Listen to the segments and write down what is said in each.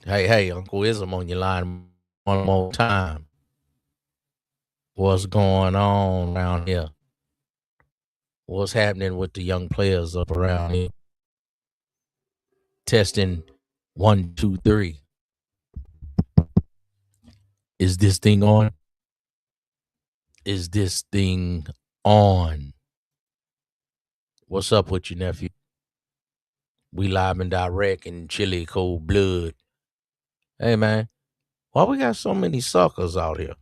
Hey, Uncle Izm on your line one more time. What's going on around here? What's happening with the young players up around here? Testing 1, 2, 3. Is this thing on? Is this thing on? What's up with you, nephew? We live and direct in chilly cold blood. Hey, man, why we got so many suckers out here?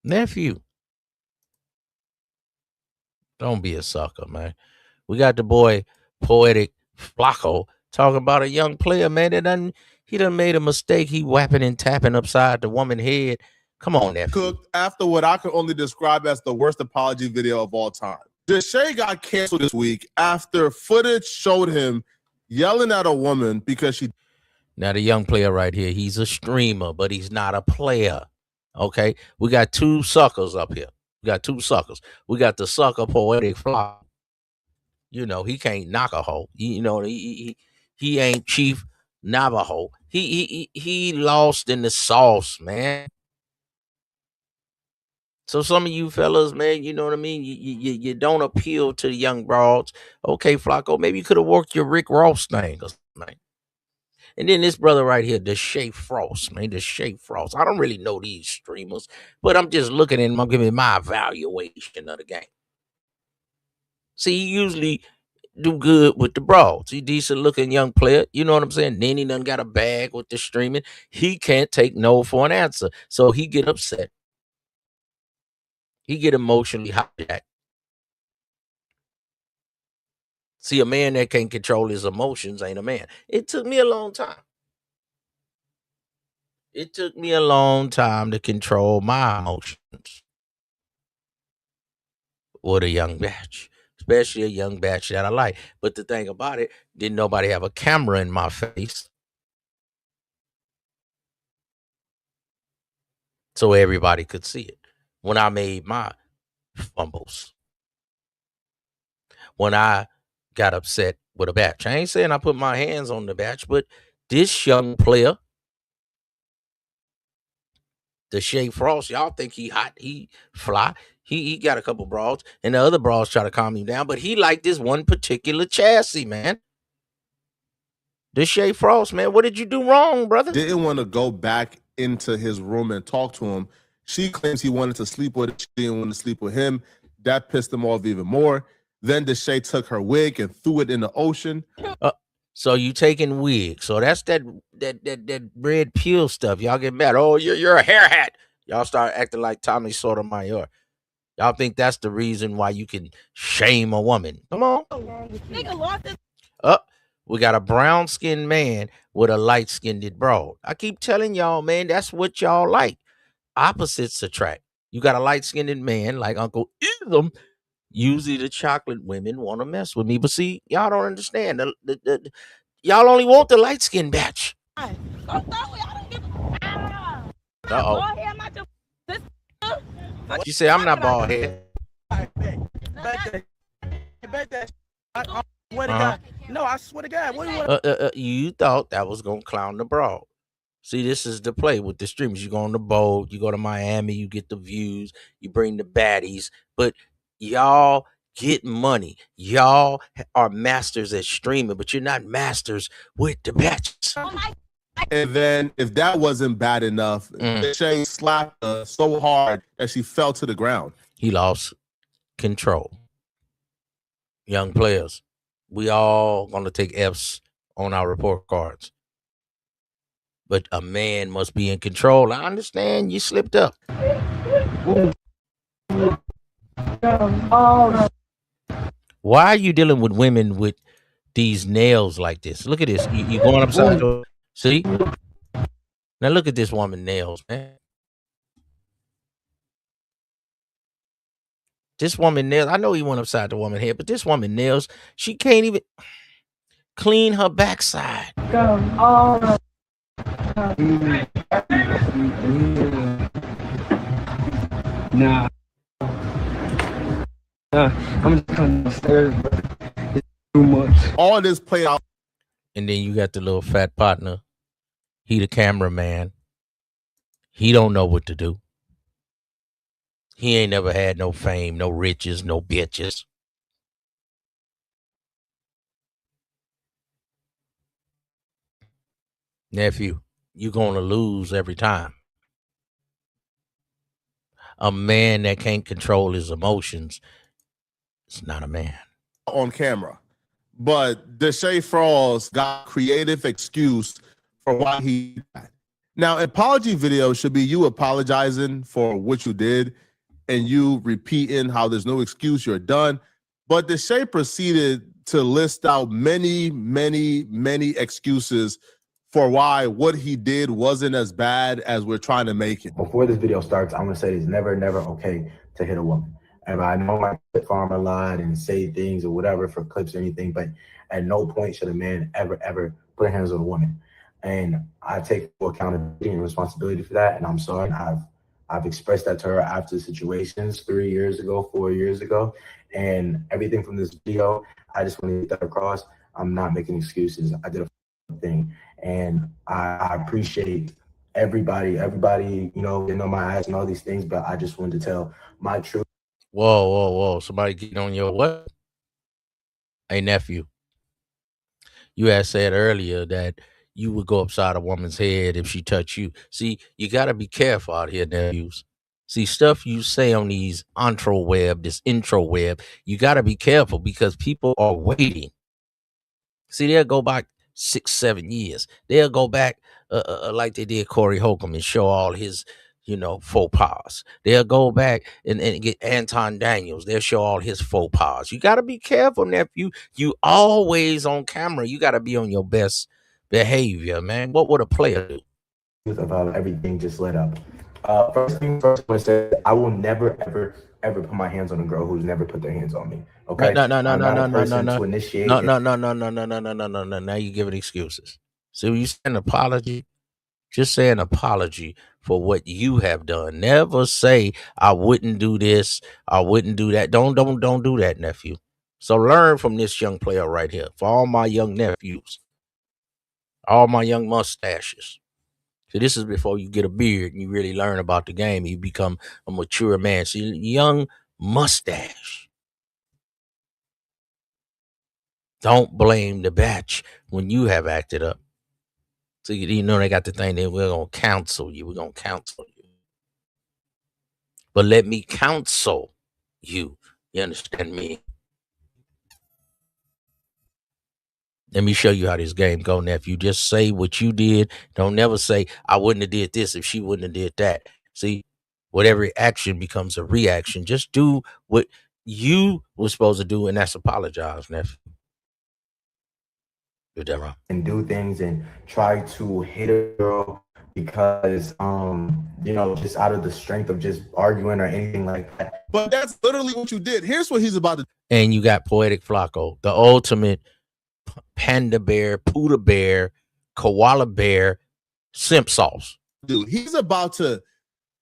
Nephew, don't be a sucker, man. We got the boy Poetic Flacco talking about a young player, man, he done made a mistake. He whapping and tapping upside the woman's head. Come on, nephew. Cooked after what I can only describe as the worst apology video of all time. Tjay got canceled this week after footage showed him yelling at a woman because she. Now, the young player right here, he's a streamer, but he's not a player. Okay? We got two suckers up here. We got two suckers. We got the sucker Poetic Flacco. You know, he can't knock a hoe. He ain't Chief Navajo. He lost in the sauce, man. So some of you fellas, man, you know what I mean? You don't appeal to the young broads. Okay, Flacco, maybe you could have worked your Rick Ross thing or something. And then this brother right here, the Tjay Frost, man, the Tjay Frost. I don't really know these streamers, but I'm just looking at them. I'm giving my evaluation of the game. See, he usually do good with the broads. He decent looking young player. You know what I'm saying? Then he done got a bag with the streaming. He can't take no for an answer. So he get upset. He get emotionally hijacked. See, a man that can't control his emotions ain't a man. It took me a long time. It took me a long time to control my emotions with a young batch, especially a young batch that I like. But the thing about it, didn't nobody have a camera in my face, so everybody could see it when I made my fumbles. When I got upset with a batch. I ain't saying I put my hands on the batch, but this young player, the Tjay Frost, y'all think he hot, he fly. He got a couple broads, and the other broads try to calm him down, but he like this one particular chassis, man. The Tjay Frost, man, what did you do wrong, brother? Didn't want to go back into his room and talk to him. She claims he wanted to sleep with her. She didn't want to sleep with him. That pissed him off even more. Then Tjay took her wig and threw it in the ocean. So you taking wigs. So that's that red pill stuff. Y'all get mad. Oh, you're a hair hat. Y'all start acting like Tommy Sotomayor. Y'all think that's the reason why you can shame a woman. Come on. We got a brown-skinned man with a light-skinned broad. I keep telling y'all, man, that's what y'all like. Opposites attract. You got a light-skinned man like Uncle Izm. Usually the chocolate women want to mess with me. But see, y'all don't understand. Y'all only want the light-skinned batch. Uh-oh. She said, I'm not bald head. No, I swear to God. What do you want? You thought that was going to clown the broad. See, this is the play with the streamers. You go on the boat, you go to Miami, you get the views, you bring the baddies, but y'all get money. Y'all are masters at streaming, but you're not masters with the batches. And then, if that wasn't bad enough, Tjay slapped her so hard that she fell to the ground. He lost control. Young players, we all going to take F's on our report cards. But a man must be in control. I understand you slipped up. Why are you dealing with women with these nails like this? Look at this. You going upside the... See? Now look at this woman nails, man. This woman nails. I know he went upside the woman head, but this woman nails. She can't even clean her backside. Nah. I'm just coming upstairs, but it's too much. All this played out. And then you got the little fat partner. He the cameraman. He don't know what to do. He ain't never had no fame, no riches, no bitches. Nephew, you're going to lose every time. A man that can't control his emotions is not a man. On camera. But Tjay Frost got a creative excuse for why he did that. Now, an apology video should be you apologizing for what you did and you repeating how there's no excuse, you're done. But Tjay proceeded to list out many, many, many excuses for why what he did wasn't as bad as we're trying to make it. Before this video starts, I'm gonna say it's never, never okay to hit a woman. And I know I clip farm a lot and say things or whatever for clips or anything, but at no point should a man ever put hands on a woman. And I take full accountability and responsibility for that. And I'm sorry. I've expressed that to her after situations 3 years ago, 4 years ago, and everything from this video. I just want to get that across. I'm not making excuses. I did a thing, and I appreciate everybody, you know, getting on my ass and all these things. But I just wanted to tell my truth. Whoa. Somebody getting on your what? Hey, nephew. You had said earlier that you would go upside a woman's head if she touched you. See, you got to be careful out here, nephews. See, stuff you say on these this intro web, you got to be careful because people are waiting. See, they'll go back 6, 7 years. They'll go back like they did Corey Holcomb and show all his, faux pas. They'll go back and get Anton Daniels. They'll show all his faux pas. You got to be careful, nephew. You always on camera. You got to be on your best behavior, man. What would a player do? About everything just led up. First thing first, I want to say I will never, ever put my hands on a girl who's never put their hands on me. Okay? No. To initiate No. Now you're giving excuses. See, when you say an apology, just say an apology for what you have done. Never say I wouldn't do this, I wouldn't do that. Don't do that, nephew. So learn from this young player right here. For all my young nephews, all my young mustaches. So this is before you get a beard and you really learn about the game. You become a mature man. See, young mustache. Don't blame the batch when you have acted up. So you know they got the thing that we're going to counsel you. We're going to counsel you. But let me counsel you. You understand me? Let me show you how this game go, nephew. Just say what you did. Don't never say, I wouldn't have did this if she wouldn't have did that. See, whatever action becomes a reaction. Just do what you were supposed to do, and that's apologize, nephew. You're that wrong. And do things and try to hit a girl because, just out of the strength of just arguing or anything like that. But that's literally what you did. Here's what he's about to do. And you got Poetic Flacco, the ultimate panda bear, Pooh bear, koala bear, simp sauce. Dude, he's about to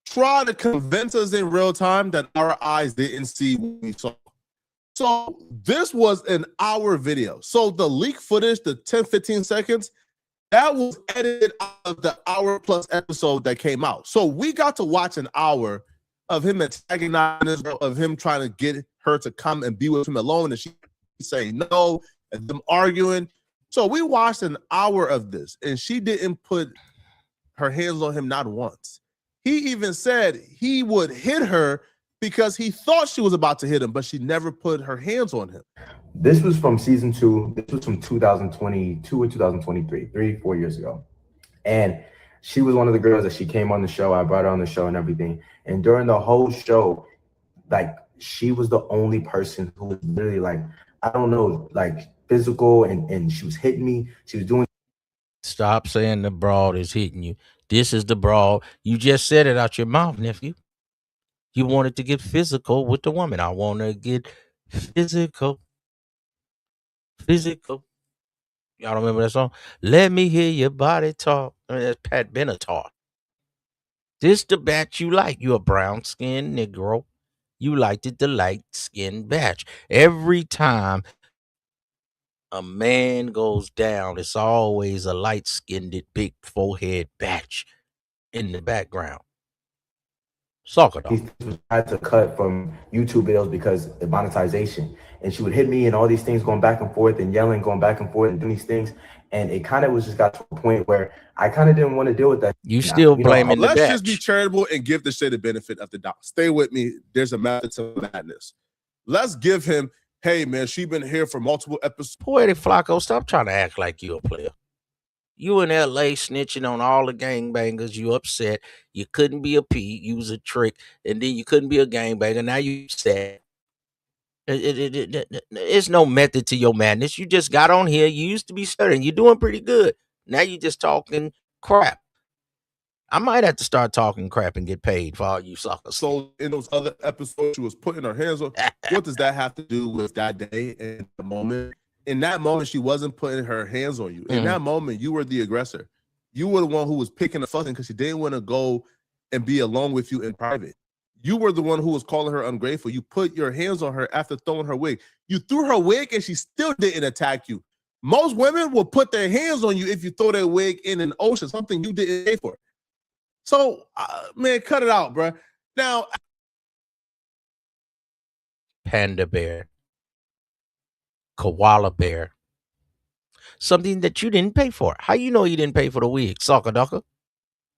try to convince us in real time that our eyes didn't see what we saw. So this was an hour video. So the leak footage, the 10, 15 seconds, that was edited out of the hour plus episode that came out. So we got to watch an hour of him antagonizing this girl, of him trying to get her to come and be with him alone, and she saying no, and them arguing. So we watched an hour of this, and she didn't put her hands on him not once. He even said he would hit her because he thought she was about to hit him, but she never put her hands on him. This was from season 2. This was from 2022 or 2023, 4 years ago. And she was one of the girls that she came on the show. I brought her on the show and everything. And during the whole show, like, she was the only person who was really, like, I don't know, like, physical, and she was hitting me. She was doing. Stop saying the broad is hitting you. This is the broad. You just said it out your mouth, nephew. You wanted to get physical with the woman. I want to get physical. Y'all don't remember that song? Let me hear your body talk. I mean, that's Pat Benatar. This the batch you like. You a brown-skinned Negro. You liked it, the light-skinned batch. Every time a man goes down, it's always a light-skinned, big forehead batch in the background. Soccer dog. These had to cut from YouTube videos because of monetization. And she would hit me and all these things going back and forth and yelling, going back and forth and doing these things. And it kind of was just got to a point where I kind of didn't want to deal with that. You still blaming the Let's batch. just be charitable and give the shit the benefit of the doubt. Stay with me. There's a method to madness. Let's give him, hey, man, she been here for multiple episodes. Poetic Flacco, stop trying to act like you a player. You in L.A. snitching on all the gangbangers. You upset. You couldn't be a P. You was a trick. And then you couldn't be a gangbanger. Now you upset. It's no method to your madness. You just got on here. You used to be stuttering. You're doing pretty good. Now you just talking crap. I might have to start talking crap and get paid for all you suckers. So in those other episodes, she was putting her hands on. What does that have to do with that day and the moment? In that moment, she wasn't putting her hands on you. In that moment, you were the aggressor. You were the one who was picking the fussing because she didn't want to go and be alone with you in private. You were the one who was calling her ungrateful. You put your hands on her after throwing her wig. You threw her wig and she still didn't attack you. Most women will put their hands on you if you throw their wig in an ocean, something you didn't pay for. So, man, cut it out, bro. Now, Panda bear, koala bear, something that you didn't pay for. How you know you didn't pay for the wig, Soccer Ducker?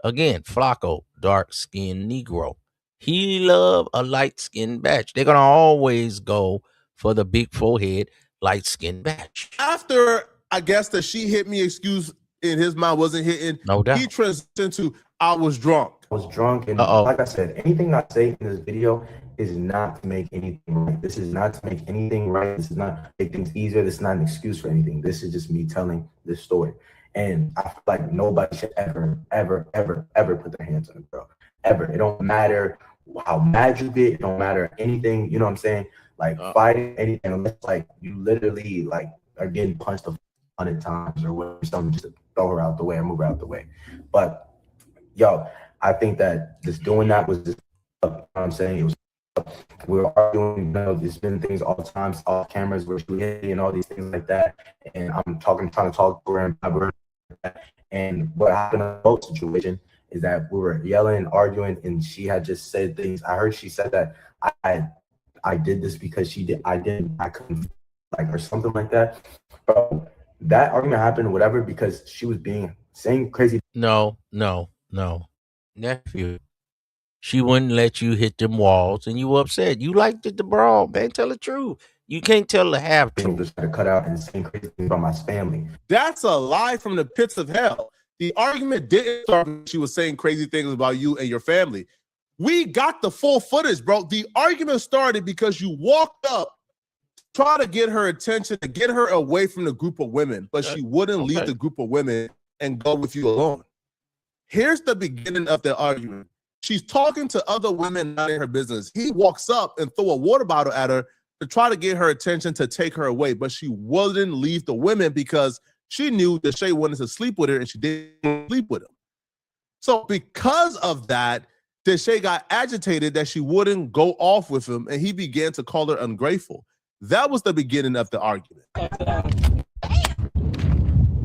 Again, Flacco, dark-skinned Negro. He love a light-skinned batch. They're going to always go for the big forehead, light-skinned batch. after, I guess, that she hit me, excuse in his mind wasn't hitting, No doubt. he transitioned to, I was drunk. I was drunk. And like I said, anything I say in this video is not to make anything right. This is not to make anything right. This is not to make things easier. This is not an excuse for anything. This is just me telling this story. And I feel like nobody should ever, ever, ever, ever put their hands on a girl. Ever. It don't matter how mad you get. It don't matter anything. You know what I'm saying? Like fighting anything. Unless like you literally like are getting punched 100 times or whatever, something just to throw her out the way or move her out the way. But yo, I think that just doing that was just, you know what I'm saying? It was, we were arguing, you know, there's been things all the time, off cameras where she hit me and all these things like that. And I'm trying to talk to her and have her. And what happened in the boat situation is that we were yelling, arguing, and she had just said things. I heard she said that I did this because I couldn't like or something like that. Bro, that argument happened, whatever, because she was saying crazy. No. Nephew, she wouldn't let you hit them walls and you were upset. You liked it, the brawl, man. Tell the truth. You can't tell the half truth. Just to cut out and saying crazy things about my family. That's a lie from the pits of hell. The argument didn't start when she was saying crazy things about you and your family. We got the full footage, bro. The argument started because you walked up, try to get her attention, to get her away from the group of women, but she wouldn't leave the group of women and go with you alone. Here's the beginning of the argument. She's talking to other women not in her business. He walks up and throw a water bottle at her to try to get her attention to take her away, but she wouldn't leave the women because she knew that Tjay wanted to sleep with her and she didn't sleep with him. So because of that, Tjay got agitated that she wouldn't go off with him and he began to call her ungrateful. That was the beginning of the argument. Damn.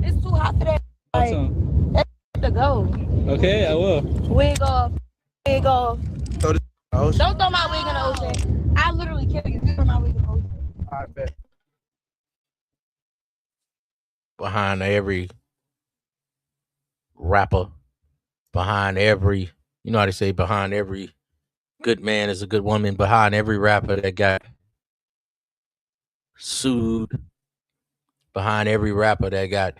It's too hot today. Awesome. Like, to go. Okay, I will. Wig off. Wig off. Throw this in the ocean. Don't throw my wig in the ocean. I literally kill you if you throw my wig in the ocean. I bet. Behind every rapper, behind every, you know how they say, behind every good man is a good woman, behind every rapper that got sued, behind every rapper that got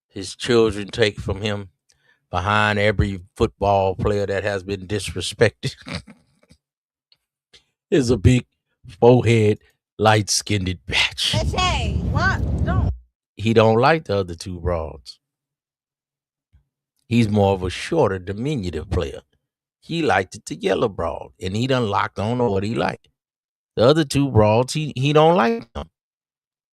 his children taken from him, behind every football player that has been disrespected is a big forehead, light-skinned batch. Hey, what? Don't. He don't like the other two broads. He's more of a shorter, diminutive player. He liked it, the yellow broad, and he done locked on to what he liked. The other two broads, he don't like them.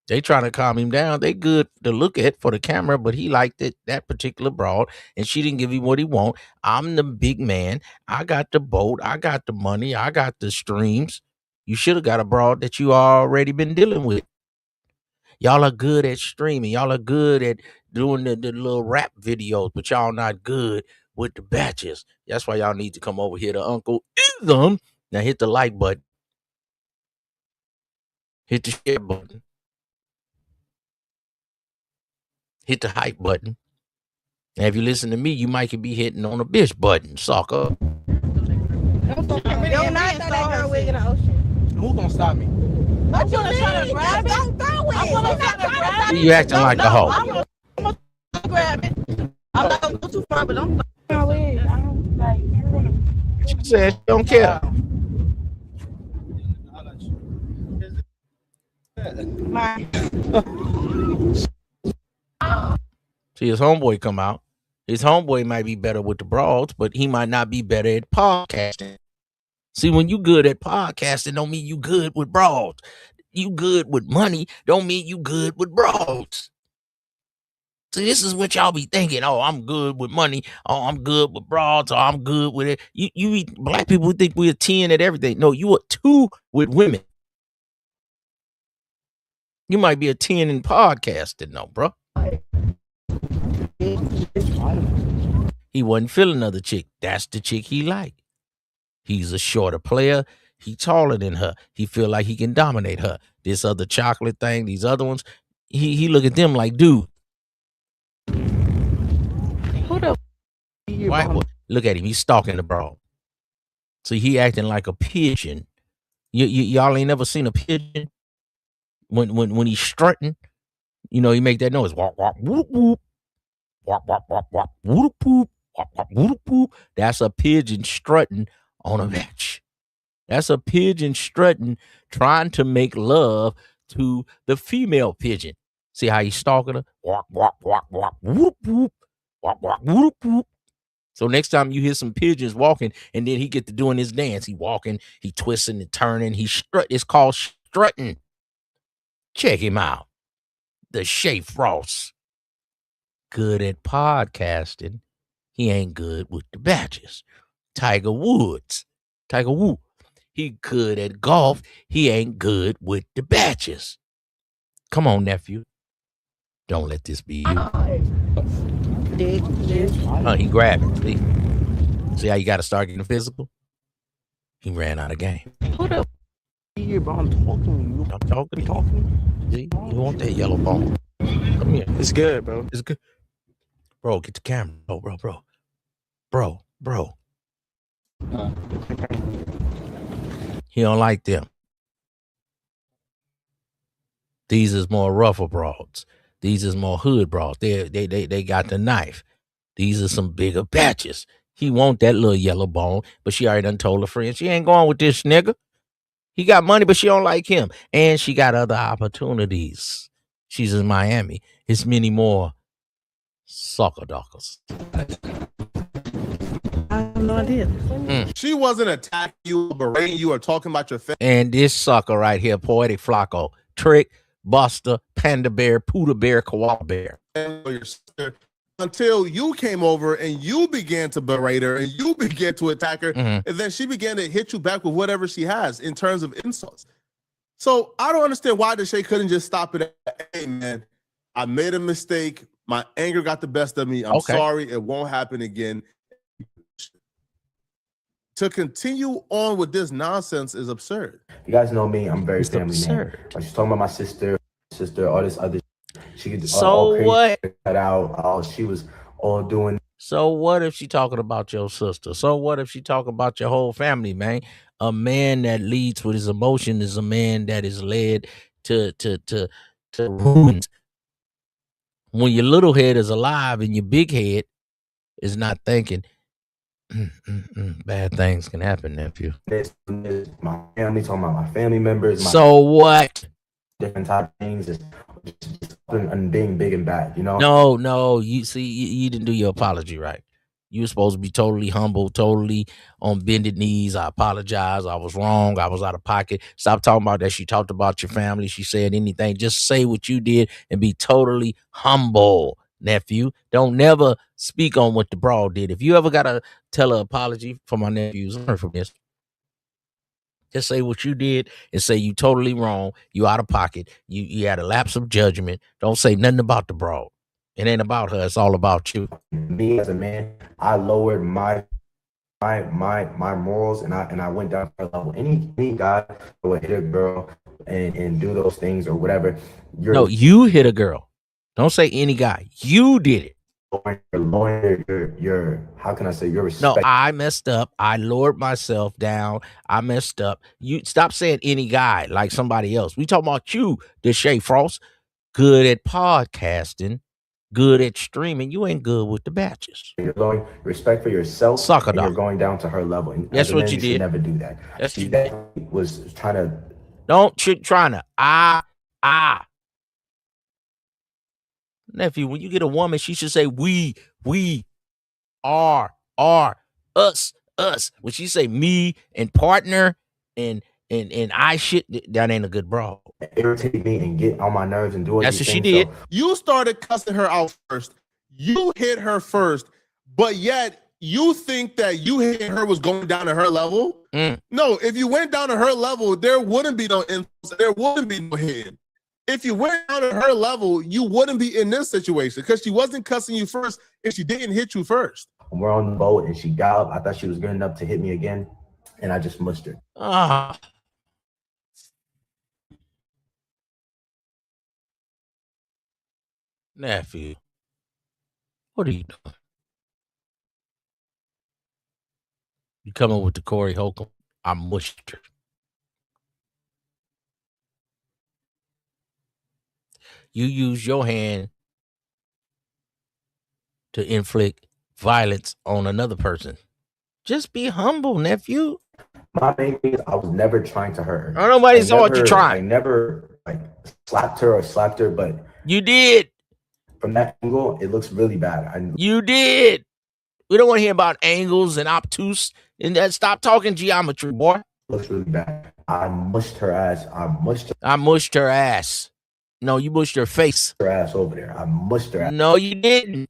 They trying to calm him down. They good to look at for the camera, but he liked it, that particular broad, and she didn't give him what he want. I'm the big man. I got the boat. I got the money. I got the streams. You should have got a broad that you already been dealing with. Y'all are good at streaming. Y'all are good at doing the little rap videos, but y'all not good with the batches. That's why y'all need to come over here to Uncle Izm. Now hit the like button. Hit the share button. Hit the hype button. And if you listen to me, you might could be hitting on the bitch button, sucker. Yo, not throw that girl wig in the ocean. Who gonna stop me? I'm gonna try to grab it. Don't throw it. I'm gonna try to grab it. You acting like a hoe. I'm gonna grab it. I'm not gonna go too far, but don't throw my wig. I don't like. She said she don't care. See, his homeboy come out. His homeboy might be better with the broads, but he might not be better at podcasting. See, when you good at podcasting, don't mean you good with broads. You good with money, don't mean you good with broads. See, this is what y'all be thinking. Oh, I'm good with money. Oh, I'm good with broads. Oh, I'm good with it. You black people think we're 10 at everything. No, you are 2 with women. You might be a 10 in podcasting, though, bro. He wasn't feeling another chick. That's the chick he liked. He's a shorter player. He taller than her. He feel like he can dominate her. This other chocolate thing, these other ones, he look at them like, dude. Who the Right? Look at him. He's stalking the broad. See, he acting like a pigeon. Y'all ain't never seen a pigeon when he's strutting. You know, he make that noise. Walk, walk, whoop, whoop. Walk, walk, walk, walk, whoop, whoop. Walk, walk, whoop, whoop. That's a pigeon strutting on a bench. That's a pigeon strutting, trying to make love to the female pigeon. See how he's stalking her? Walk, walk, walk, walk, whoop, whoop. Walk, walk, whoop, whoop. So next time you hear some pigeons walking, and then he get to doing his dance, he walking, he twisting and turning, he strut. It's called strutting. Check him out. The Tjay Frost. Good at podcasting. He ain't good with the badges. Tiger Woods. He good at golf. He ain't good with the badges. Come on, nephew. Don't let this be you. He grabbed it. See how you got to start getting physical? He ran out of game. Who the Here, bro, I'm talking. I'm talking. See, you want that yellow bone? Come here. It's good, bro. It's good. Bro, get the camera. Bro. He don't like them. These is more rougher broads. These is more hood broads. They got the knife. These are some bigger batches. He want that little yellow bone, but she already done told her friend she ain't going with this nigga. He got money, but she don't like him. And she got other opportunities. She's in Miami. It's many more soccer dockers. I have no idea. She wasn't attacking you, berating you, or talking about your family. And this sucker right here, Poetic Flacco, Trick, Buster, Panda Bear, Pooh the Bear, Koala Bear. Or your sister, until you came over and you began to berate her and you began to attack her, and then she began to hit you back with whatever she has in terms of insults. So I don't understand why the Tjay couldn't just stop it at, hey man, I made a mistake. My anger got the best of me. I'm sorry. It won't happen again. To continue on with this nonsense is absurd. You guys know me. I'm very family man. Like she's talking about my sister, all this other. She could So what? Cut out. Oh, she was all doing. So what if she talking about your sister? So what if she talking about your whole family, man? A man that leads with his emotion is a man that is led to ruins. When your little head is alive and your big head is not thinking, bad things can happen, nephew. My family, talking about my family members. So what? Different type of things, just and being big and bad, you know? No. You see, you didn't do your apology right. You were supposed to be totally humble, totally on bended knees. I apologize. I was wrong. I was out of pocket. Stop talking about that. She talked about your family. She said anything. Just say what you did and be totally humble, nephew. Don't never speak on what the broad did. If you ever got to tell an apology for my nephews, learn from this. Just say what you did and say you totally wrong. You out of pocket. You had a lapse of judgment. Don't say nothing about the broad. It ain't about her. It's all about you. Me as a man, I lowered my morals, and I went down to her level. Any guy who would hit a girl and do those things or whatever, No, you hit a girl. Don't say any guy. You did it. lowering your how can I say your No, respect. I messed up. I lowered myself down. I messed up. You stop saying any guy like somebody else. We talking about you, Tjay Frost. Good at podcasting, good at streaming. You ain't good with the batches. You're lowering respect for yourself, Sucker and you're dog. going down to her level. And That's as a what man, you should did. never do that. That's She what you did. definitely was trying to. Don't trying to nephew. When you get a woman, she should say we are us. When she say me and partner and I shit, that ain't a good broad. Irritate me and get on my nerves and do all That's these what she things. did. You started cussing her out first. You hit her first, but yet you think that you hitting her was going down to her level? No, if you went down to her level, there wouldn't be no influence. There wouldn't be no hitting. If you went down to her level, you wouldn't be in this situation because she wasn't cussing you first if she didn't hit you first. When we're on the boat and she got up, I thought she was good enough to hit me again, and I just mushed her. Nephew, what are you doing? You coming with the Corey Holcomb? I mushed her. You use your hand to inflict violence on another person. Just be humble, nephew. My main thing is I was never trying to hurt her. Oh, nobody saw what you I trying. never slapped her, but You did. from that angle, it looks really bad. You did. We don't want to hear about angles and obtuse. And stop talking geometry, boy. It looks really bad. I mushed her ass. I mushed her ass. No, you mushed her face. Her ass over there. I mushed her ass. No, you didn't.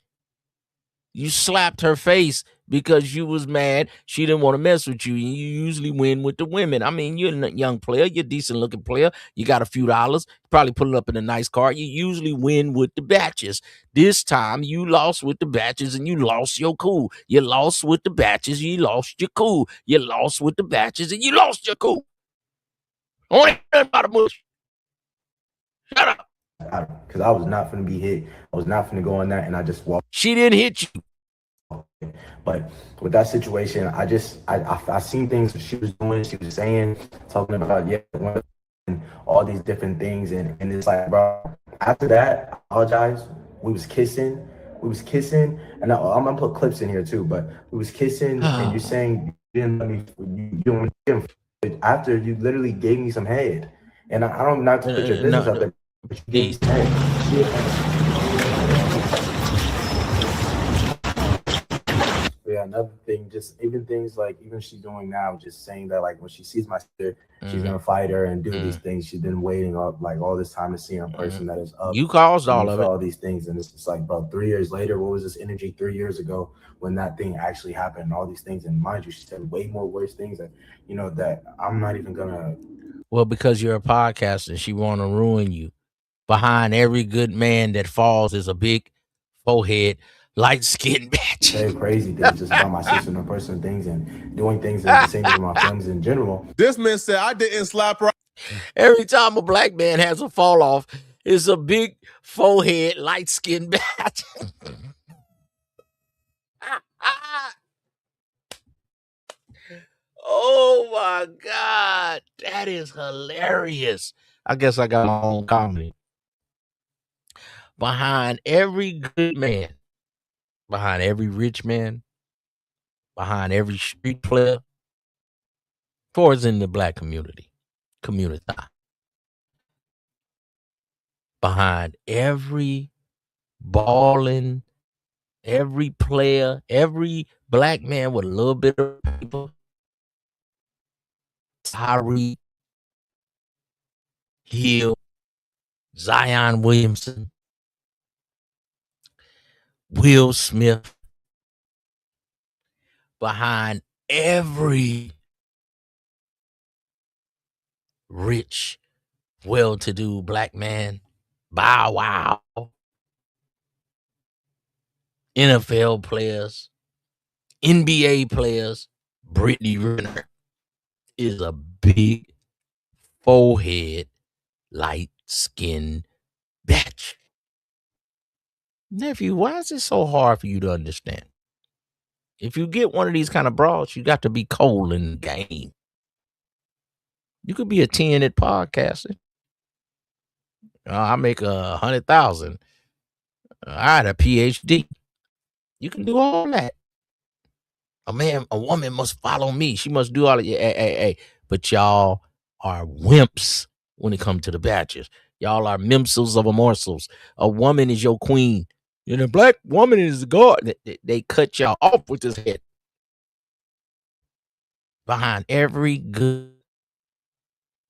You slapped her face because you was mad. She didn't want to mess with you. You usually win with the women. I mean, you're a young player. You're a decent looking player. You got a few dollars. Probably put it up in a nice car. You usually win with the batches. This time you lost with the batches and you lost your cool. You lost with the batches. You lost your cool. You lost with the batches and you lost your cool. Only about a mush. Shut up. Because I was not going to be hit. I was not going to go on that, and I just walked. She didn't hit you. But with that situation, I seen things she was doing. She was saying, talking about and all these different things, and it's like, bro. After that, I apologize. We was kissing, and I'm gonna put clips in here too. But we was kissing, and you're saying you didn't let me. You don't. After you literally gave me some head, and I don't not to put your business out there. Yeah, another thing, just even things like even she's doing now, just saying that like when she sees my sister, she's gonna fight her and do these things. She's been waiting all this time to see a person that is up. You caused all of it. All these things, and it's just like, bro, 3 years later, what was this energy 3 years ago when that thing actually happened? And all these things, and mind you, she said way more worse things that that I'm not even gonna. Well, because you're a podcaster, she want to ruin you. Behind every good man that falls is a big forehead, light-skinned bitch. Very crazy things just about my sister and her personal things and doing things and the same with my friends in general. This man said I didn't slap her. Every time a black man has a fall off, it's a big forehead, light-skinned bitch. Oh my God, that is hilarious. I guess I got my own comedy. Behind every good man, behind every rich man, behind every street player, for us in the black community, behind every balling, every player, every black man with a little bit of paper, Tyree Hill, Zion Williamson, Will Smith, behind every rich, well-to-do black man, Bow Wow, NFL players, NBA players, Brittany Renner is a big forehead, light-skinned bitch. Nephew, why is it so hard for you to understand? If you get one of these kind of broads, you got to be cold in the game. You could be a 10 at podcasting. I make 100,000. I had a PhD. You can do all that. A woman must follow me. She must do all of it. Hey. But y'all are wimps when it comes to the batches. Y'all are mimsels of a morsels. A woman is your queen. And a black woman is the god. They cut y'all off with this head. Behind every good,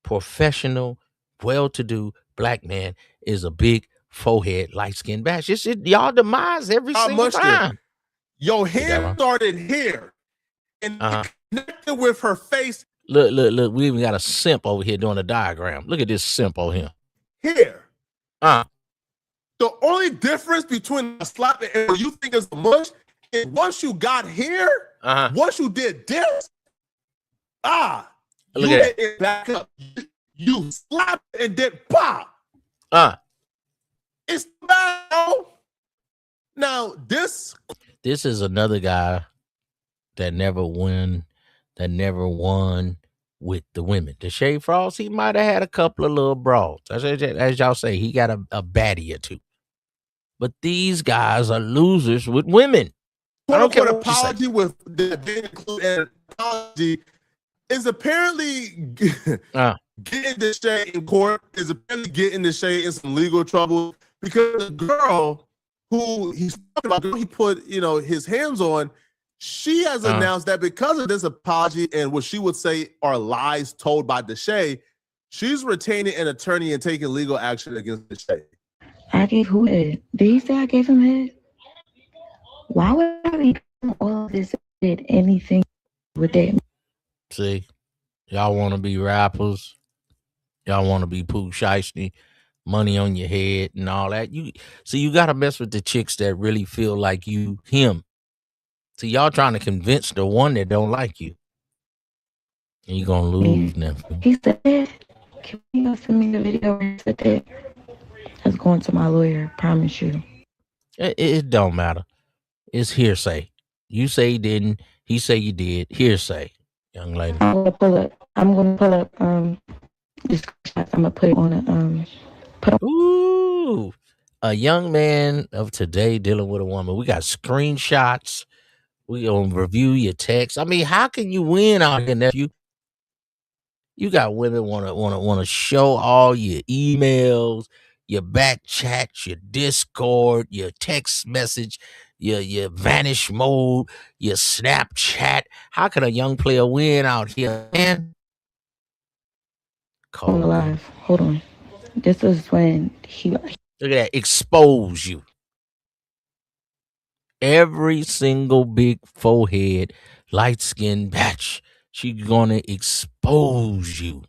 professional, well-to-do black man is a big forehead, light-skinned batch. Y'all demise every single time. Your hand started here and connected with her face. Look. We even got a simp over here doing a diagram. Look at this simp over here. Here. The only difference between a slap and what you think is a mush is once you got here, once you did this, look you at it back up. You slap and then pop. It's bad. Now this is another guy that never won with the women. The Tjay Frost, he might have had a couple of little broads. As y'all say, he got a baddie or two. But these guys are losers with women. I don't care what apology with the included apology is apparently getting this Tjay in court, is apparently getting this Tjay in some legal trouble because the girl who he's talking about, he put his hands on, she has announced that because of this apology and what she would say are lies told by Tjay, she's retaining an attorney and taking legal action against Tjay. I gave who head? Did he say I gave him head? Why would I be doing all of this? Did anything with that? See, y'all want to be rappers. Y'all want to be Pooh, Shiesty, money on your head and all that. You got to mess with the chicks that really feel like you, him. See, y'all trying to convince the one that don't like you. And you're going to lose now. He said that. Can you send me the video where he said that? That's going to my lawyer, promise you. It don't matter. It's hearsay. You say you didn't. He say you did. Hearsay, young lady. I'm gonna pull up this screenshot. I'm gonna put it on Ooh, a young man of today dealing with a woman. We got screenshots. We gonna review your text. I mean, how can you win out here, nephew? You got women wanna show all your emails, your back chats, your Discord, your text message, your vanish mode, your Snapchat. How can a young player win out here, man? on the live. Hold on. This is when he look at that, expose you. Every single big forehead, light skin batch, she's gonna expose you.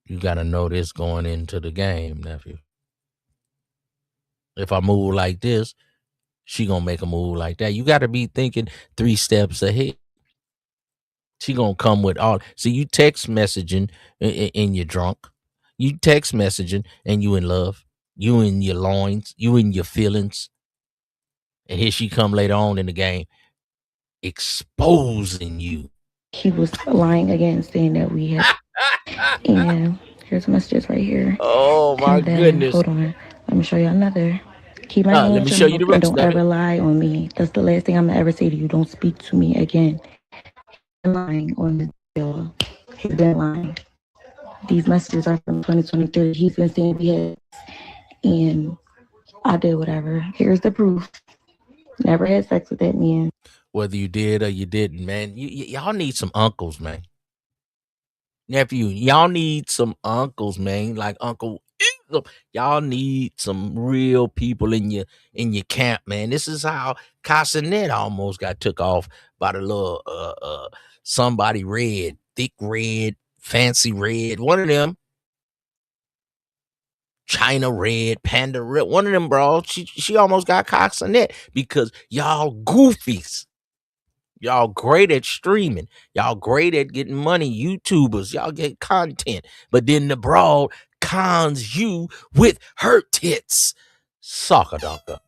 You gotta know this going into the game, nephew. If I move like this, she gonna make a move like that. You gotta be thinking 3 steps ahead. She gonna come with all. See, you text messaging and you're drunk. You text messaging and you in love. You in your loins. You in your feelings. And here she come later on in the game, exposing you. He was lying again, saying that we had. And here's messages right here. Oh my goodness! Hold on, let me show you another. Keep my let me show you the rest. Don't ever lie on me. That's the last thing I'm gonna ever say to you. Don't speak to me again. Lying on the bill. He's been lying. These messages are from 2023. He's been saying we had, and I did whatever. Here's the proof. Never had sex with that man. Whether you did or you didn't, man, y'all need some uncles, man. Nephew, y'all need some uncles, man. Like Uncle Izm. Y'all need some real people in your camp, man. This is how Casanet almost got took off by the little somebody red, thick red, Fancy Red, one of them. China Red, Panda Red, one of them, bro. She almost got Cox on that because y'all goofies. Y'all great at streaming. Y'all great at getting money. YouTubers, y'all get content. But then the broad cons you with her tits. Soccer doctor.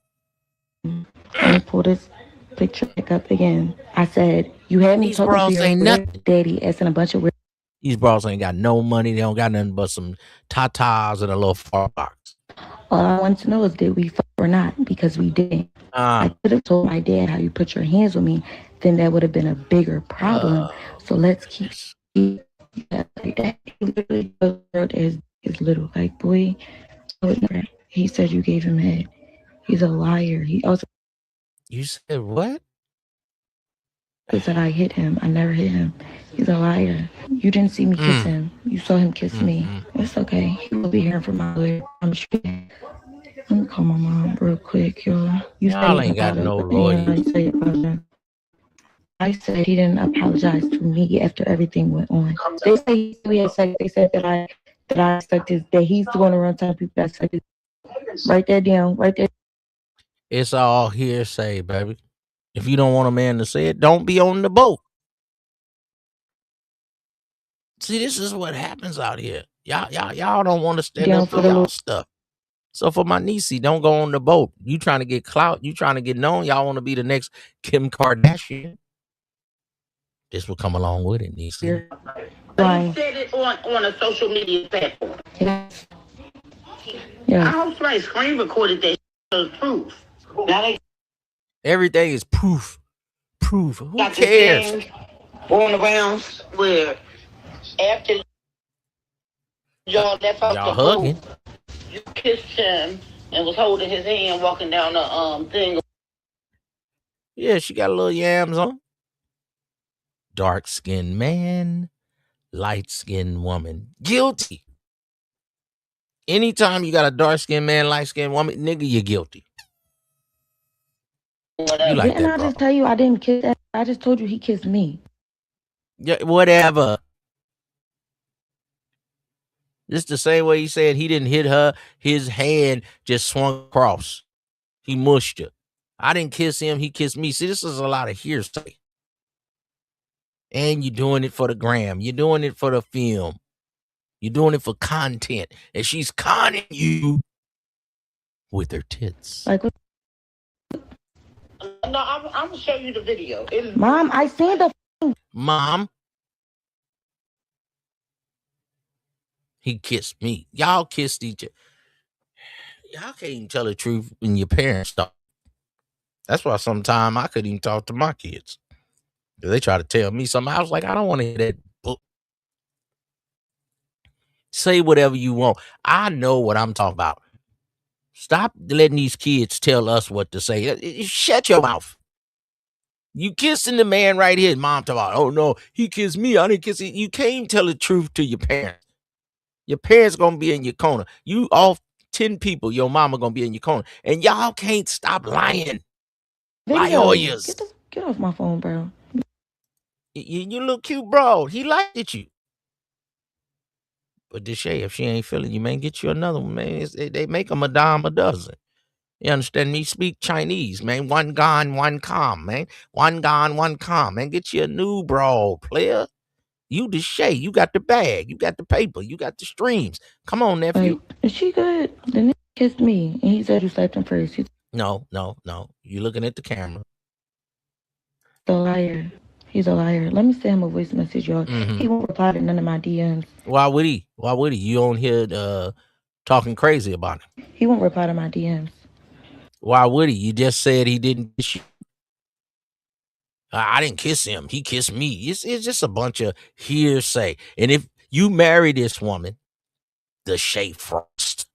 Let me pull this picture back up again. I said, you had me These talking bros to ain't your nothing. daddy asking a bunch of weird. These bros ain't got no money. They don't got nothing but some tatas and a little far box. All I want to know is did we fuck or not? Because we didn't. I could have told my dad how you put your hands on me, then that would have been a bigger problem. So let's keep that like that. He literally is little. Like, boy, he said you gave him head. He's a liar. He also You said what? said I hit him. I never hit him. He's a liar. You didn't see me kiss him. You saw him kiss me. It's okay. He will be hearing from my lawyer. I'm sure. Let me call my mom real quick, y'all. Y'all ain't got no lawyer. I said he didn't apologize to me after everything went on. They say we had sex. They said that I sucked his, that he's going around telling people that I sucked his. Write that down. Right there. It's all hearsay, baby. If you don't want a man to say it, don't be on the boat. See, this is what happens out here. Y'all don't want to stand up for y'all stuff. So for my niecey, don't go on the boat. You trying to get clout. You trying to get known. Y'all want to be the next Kim Kardashian. This will come along with it, niecey. You said it on a social media platform. Yes. Yeah. I hope somebody screen recorded that as proof. Now they Everything is proof. Proof. Who got cares? this thing going around where after y'all left out Y'all the hugging. boat, you kissed him and was holding his hand walking down the thing. Yeah, she got a little yams on. Dark-skinned man, light-skinned woman. Guilty. Anytime you got a dark-skinned man, light-skinned woman, nigga, you're guilty. You like Didn't that, I bro? just tell you I didn't kiss that? I just told you he kissed me. Yeah, whatever. Just the same way he said he didn't hit her, his hand just swung across. He mushed her. I didn't kiss him, he kissed me. See, this is a lot of hearsay. And you're doing it for the gram. You're doing it for the film. You're doing it for content. And she's conning you with her tits. Like, No, I'm gonna show you the video. Mom, I seen the. Mom, he kissed me. Y'all kissed each other. Y'all can't even tell the truth when your parents talk. That's why sometimes I couldn't even talk to my kids. They try to tell me something. I was like, I don't want to hear that book. Say whatever you want. I know what I'm talking about. Stop letting these kids tell us what to say. Shut your mouth. You kissing the man right here. Mom talking about, oh no, he kissed me. I didn't kiss him. You can't tell the truth to your parents. Your parents gonna be in your corner. You all 10 people, your mama gonna be in your corner. And y'all can't stop lying. Liars. Get off my phone, bro. You look cute, bro. He liked it you. But Tjay, if she ain't feeling you, man, get you another one, man. They make them a dime a dozen. You understand me? Speak Chinese, man. One gone, one come, man. One gone, one come, man. Get you a new broad, player. You Tjay. You got the bag. You got the paper. You got the streams. Come on, nephew. Like, is she good? The nigga kissed me, and he said you slapped him first. No. You looking at the camera. He's a liar. He's a liar. Let me send him a voice message, y'all. He won't reply to none of my DMs. Why would he? You on here talking crazy about him? He won't reply to my DMs. Why would he? You just said he didn't kiss you. I didn't kiss him. He kissed me. It's just a bunch of hearsay. And if you marry this woman, the Shay Frost,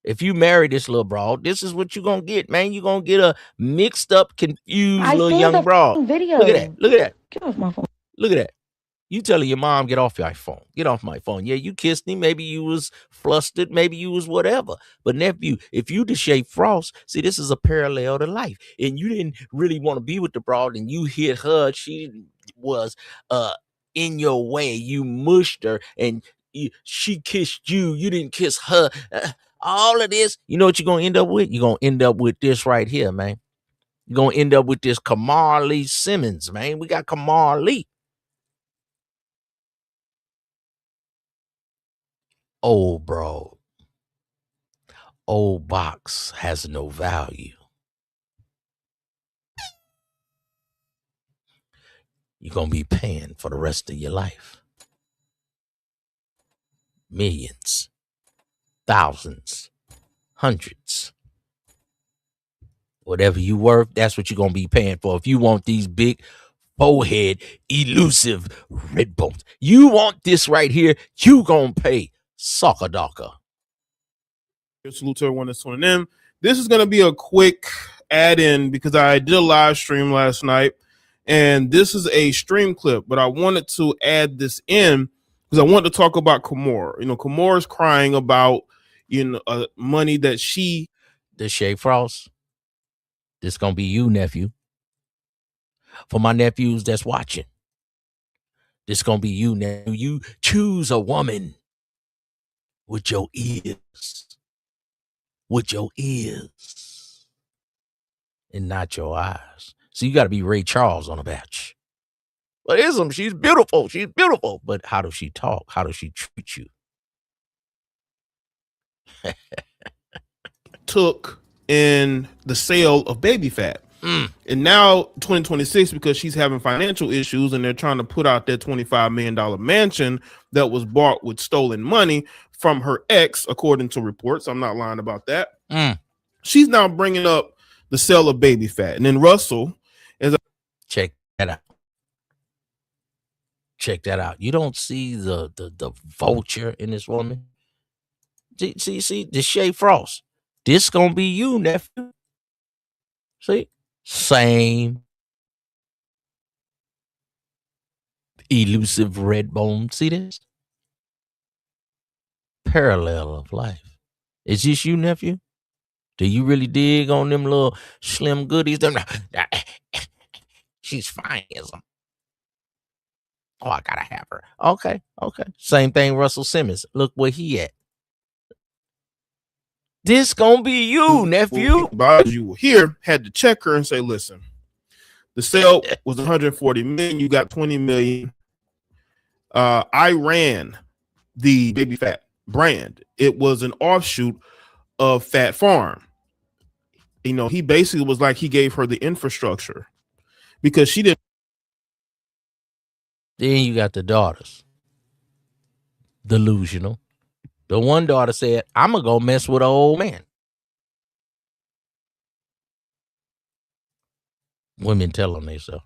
if you marry this little broad, this is what you're going to get, man. You're going to get a mixed up, confused little young broad. Video. Look at that. Get off my phone. Look at that. You telling your mom, get off your phone. Get off my phone. Yeah, you kissed him. Maybe you was flustered. Maybe you was whatever. But nephew, if you Tjay Frost, see, this is a parallel to life. And you didn't really want to be with the broad and you hit her. She was in your way. You mushed her and she kissed you. You didn't kiss her. All of this, you know what you're going to end up with? You're going to end up with this right here, man. You're going to end up with this Kamar Lee Simmons, man. We got Kamar Lee. Old bro. Old box has no value. You're going to be paying for the rest of your life. Millions, thousands, hundreds. Whatever you worth, that's what you're going to be paying for. If you want these big, forehead, elusive red bones, you want this right here, you going to pay soccer docker. Salute to everyone that's tuning in. This is going to be a quick add-in because I did a live stream last night, and this is a stream clip, but I wanted to add this in because I want to talk about Kamar. You know, Kamar is crying about, money that she... The Tjay Frost, this going to be you, nephew. For my nephews that's watching, this going to be you, nephew. You choose a woman with your ears. With your ears. And not your eyes. So you got to be Ray Charles on a batch. But Izm, she's beautiful. She's beautiful. But how does she talk? How does she treat you? Took in the sale of baby fat. And now 2026, because she's having financial issues and they're trying to put out that $25 million mansion that was bought with stolen money from her ex, according to reports. I'm not lying about that. She's now bringing up the sale of baby fat. And then Russell is... Check that out. Check that out. You don't see the vulture in this woman. See, the Tjay Frost. This gonna be you, nephew. See? Same elusive red bone. See this? Parallel of life. Is this you, nephew? Do you really dig on them little slim goodies? She's fine, Izm. Oh, I gotta have her. Okay. Same thing, Russell Simmons. Look where he at. This gonna be you, nephew. You were here, had to check her and say, listen, the sale was 140 million. You got 20 million. I ran the baby fat brand. It was an offshoot of Fat Farm. You know, he basically was like, he gave her the infrastructure because she didn't. Then you got the daughters. Delusional. The one daughter said, I'm going to go mess with an old man. Women tell them themselves.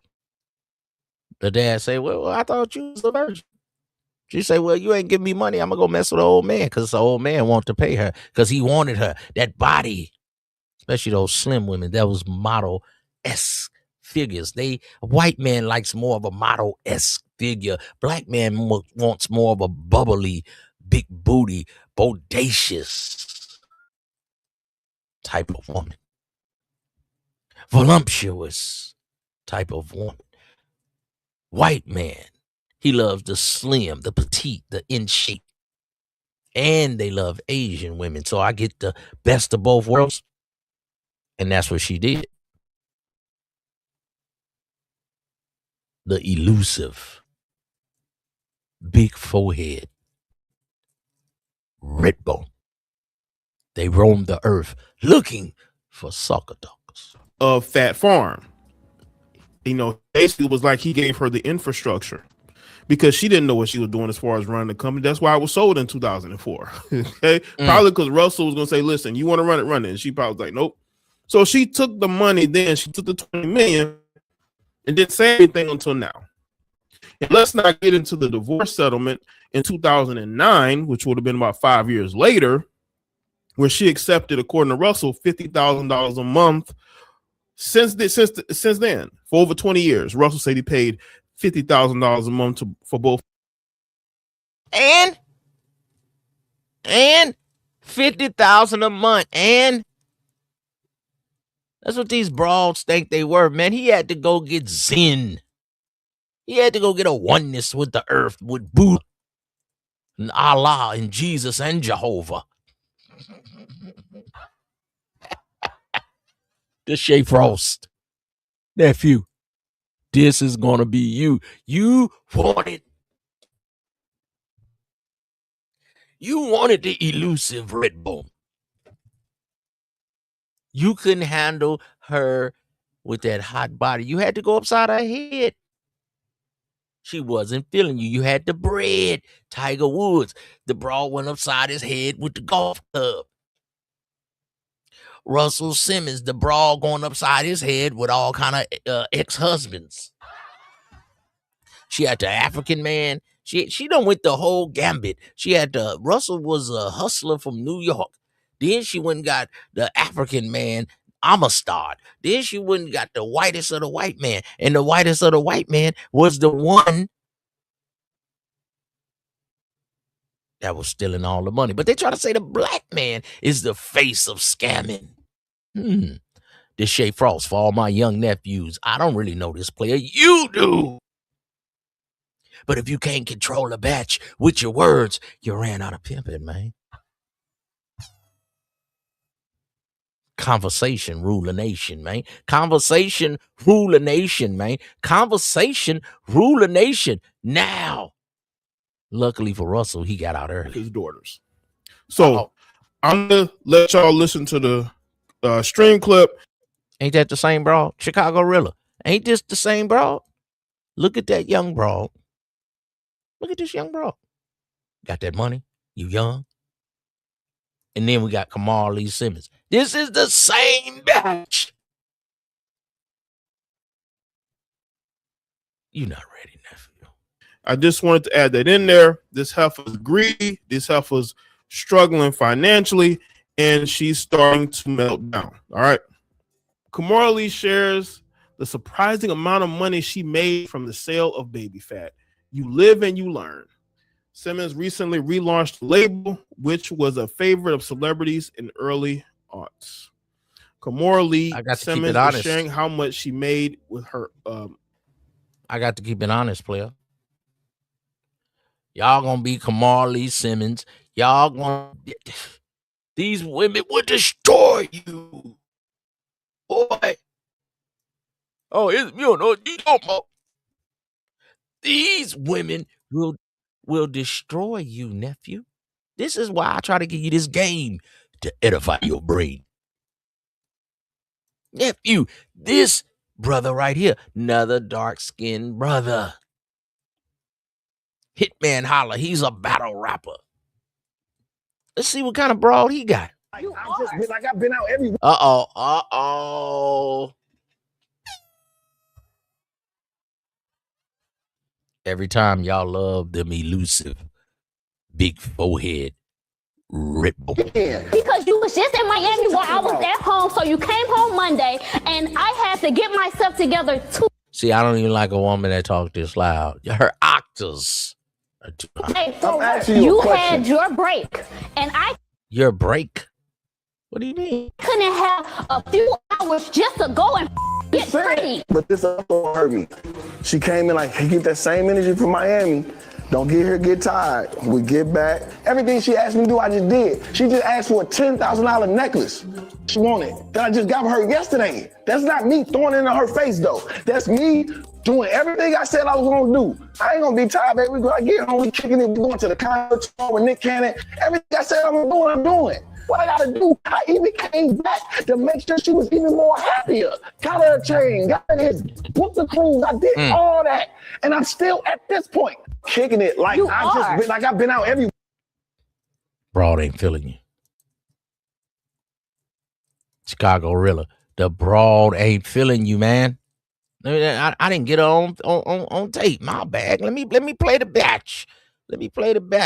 The dad say, well, I thought you was a virgin. She say, well, you ain't giving me money. I'm going to go mess with an old man because the old man wanted to pay her because he wanted her. That body, especially those slim women, that was model-esque figures. A white man likes more of a model-esque figure. Black man wants more of a bubbly, big booty, bodacious type of woman. Voluptuous type of woman. White man, he loves the slim, the petite, the in shape. And they love Asian women. So I get the best of both worlds. And that's what she did. The elusive, big forehead, red bone. They roamed the earth looking for soccer dogs. Of Fat Farm. You know, basically was like he gave her the infrastructure because she didn't know what she was doing as far as running the company. That's why it was sold in 2004. Okay. Probably because Russell was going to say, listen, you want to run it. And she probably was like, nope. So she took the money then. She took the 20 million and didn't say anything until now. And let's not get into the divorce settlement in 2009, which would have been about 5 years later, where she accepted, according to Russell, $50,000 a month. Since then, for over 20 years, Russell said he paid $50,000 a month for both. And $50,000 a month. And that's what these broads think they were, man. He had to go get Zen. He had to go get a oneness with the earth, with Buddha and Allah and Jesus and Jehovah. The Tjay Frost. Nephew, this is going to be you. You wanted the elusive red bone. You couldn't handle her with that hot body. You had to go upside her head. She wasn't feeling you. You had the bread. Tiger Woods. The broad went upside his head with the golf club. Russell Simmons, the broad going upside his head with all kind of ex-husbands. She had the African man. She done went the whole gambit. She had Russell was a hustler from New York. Then she went and got the African man, Amistad. Then she went and got the whitest of the white man. And the whitest of the white man was the one that was stealing all the money. But they try to say the black man is the face of scamming. This Tjay Frost for all my young nephews. I don't really know this player. You do. But if you can't control a batch with your words, you ran out of pimping, man. Conversation rule a nation, man. Conversation rule a nation, man. Conversation rule a nation. Now, luckily for Russell, he got out early. His daughters. So I'm going to let y'all listen to the stream clip. Ain't that the same broad? Chicago Rilla. Ain't this the same broad? Look at that young broad. Look at this young broad. Got that money? You young? And then we got Kamar Lee Simmons. This is the same batch. You're not ready, nephew. I just wanted to add that in there. This heifer's greedy. This heifer's struggling financially, and she's starting to melt down. All right. Kamar Lee shares the surprising amount of money she made from the sale of baby fat. You live and you learn. Simmons recently relaunched the label, which was a favorite of celebrities in early aughts. Kamar Lee Simmons is sharing how much she made with her. I got to keep it honest, player. Y'all gonna be Kamar Lee Simmons. Y'all gonna. These women will destroy you, boy. Oh, you don't know what you talking about. These women will destroy you, nephew. This is why I try to give you this game to edify your brain. Nephew, this brother right here, another dark-skinned brother. Hitman Holla, he's a battle rapper. Let's see what kind of broad he got. I've been out everywhere. Uh-oh. Every time y'all love them elusive, big forehead, rip bone. Because you was just in Miami while I was at home, so you came home Monday, and I had to get myself together too. See, I don't even like a woman that talks this loud. Her octaves are too loud. Hey, you had your break, and Your break? What do you mean? Couldn't have a few hours just to go and get ready. But this also hurt me. She came in like, hey, get that same energy from Miami. Don't get here, get tired. We get back. Everything she asked me to do, I just did. She just asked for a $10,000 necklace. She wanted that I just got her yesterday. That's not me throwing it in her face, though. That's me doing everything I said I was gonna do. I ain't gonna be tired, baby. We're gonna get home, we kicking it, we going to the concert with Nick Cannon. Everything I said I'm doing. What I gotta do, I even came back to make sure she was even more happier. Got her a chain, got her this, booked the cruise, I did all that. And I'm still at this point, kicking it like I've been out everywhere. Broad ain't feeling you. Chicago Rilla, the broad ain't feeling you, man. I didn't get her on tape. My bag. Let me play the batch.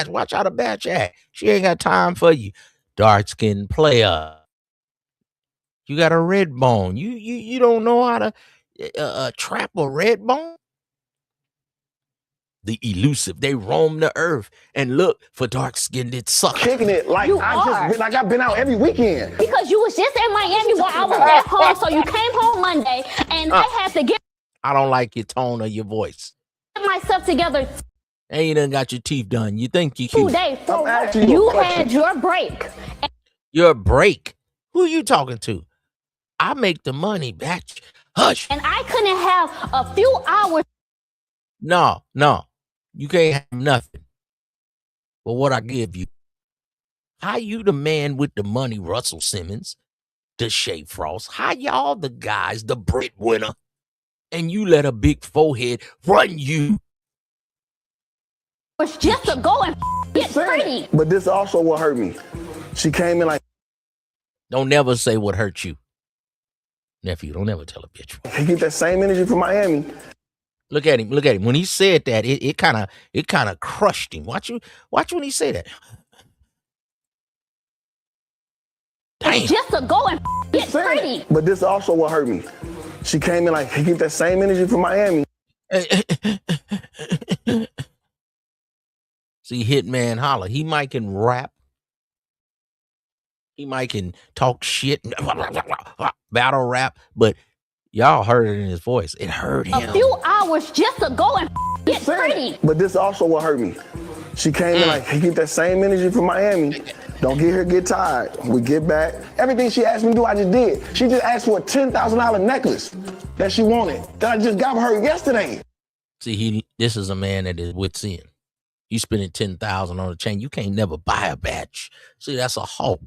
Watch how the batch act. She ain't got time for you. Dark-skinned player. You got a red bone. You don't know how to trap a red bone? The elusive. They roam the earth and look for dark-skinned suckers. Kicking it like I've been out every weekend. Because you was just in Miami while I was at home, so you came home Monday, and I had to get. I don't like your tone of your voice. Get myself together And you done got your teeth done. You think you 2 cute. days. I'm asking you You a question. had your break. Your break. Who you talking to? I make the money, bitch. Hush. And I couldn't have a few hours. No. You can't have nothing. But what I give you. How you the man with the money, Russell Simmons, Tjay Frost? How y'all the guys, the breadwinner, and you let a big forehead run you? Was just to go and get pretty. But this also what hurt me. She came in like, Don't never say what hurt you. Nephew, don't ever tell a bitch. he get that same energy from Miami. Look at him. When he said that, it kind of crushed him. Watch when he said that. Damn. Just to go and get pretty. But this also what hurt me. She came in like, he get that same energy from Miami. See, Hitman Holla. He might can rap. He might can talk shit, battle rap, but y'all heard it in his voice. It hurt him. A few hours just to go and get pretty. But this also what hurt me. She came in like, he get that same energy from Miami. Don't get here, get tired. We get back. Everything she asked me to do, I just did. She just asked for a $10,000 necklace that she wanted, that I just got her yesterday. See, this is a man that is wit's end. You spending $10,000 on a chain, you can't never buy a batch. See, that's a hoe.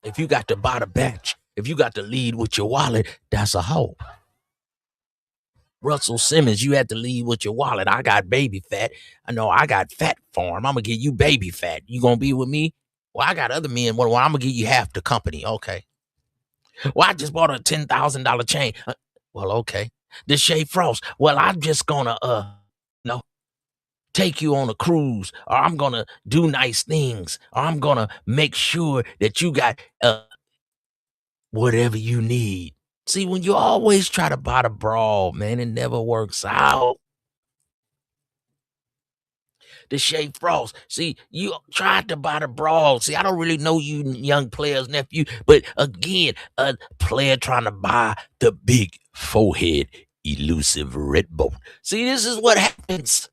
If you got to buy the batch, if you got to lead with your wallet, that's a hoe. Russell Simmons, you had to lead with your wallet. I got baby fat. I know I got fat for him. I'm going to give you baby fat. You going to be with me? Well, I got other men. Well, I'm going to give you half the company. Okay. Well, I just bought a $10,000 chain. Well, okay. Tjay Frost. Well, I'm just going to, take you on a cruise, or I'm going to do nice things, or I'm going to make sure that you got whatever you need. See, when you always try to buy the broad, man, it never works out. Tjay Frost, see, you tried to buy the broad. See, I don't really know you young players, nephew, but again, a player trying to buy the big forehead, elusive red bone. See, this is what happens.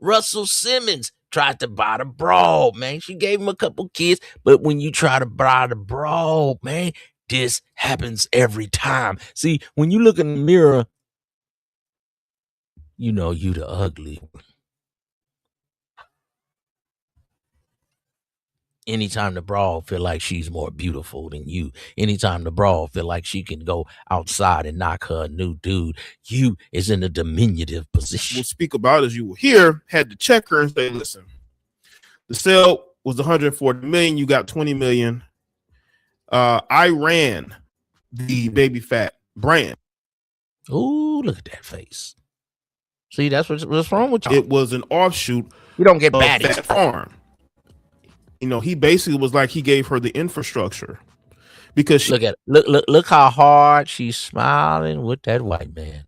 Russell Simmons tried to buy the broad, man. She gave him a couple kids, but when you try to buy the broad, man, this happens every time. See, when you look in the mirror, you know you the ugly one. Anytime the broad feel like she's more beautiful than you, anytime the broad feel like she can go outside and knock her a new dude, you is in a diminutive position. We'll speak about as you will hear, had to check her and say, listen, the sale was 140 million, you got 20 million. I ran the baby fat brand. Ooh, look at that face. See, that's what's wrong with you. It was an offshoot. You don't get of baddies. Fat Farm. You know, he basically was like he gave her the infrastructure because she, Look at it. Look how hard she's smiling with that white man.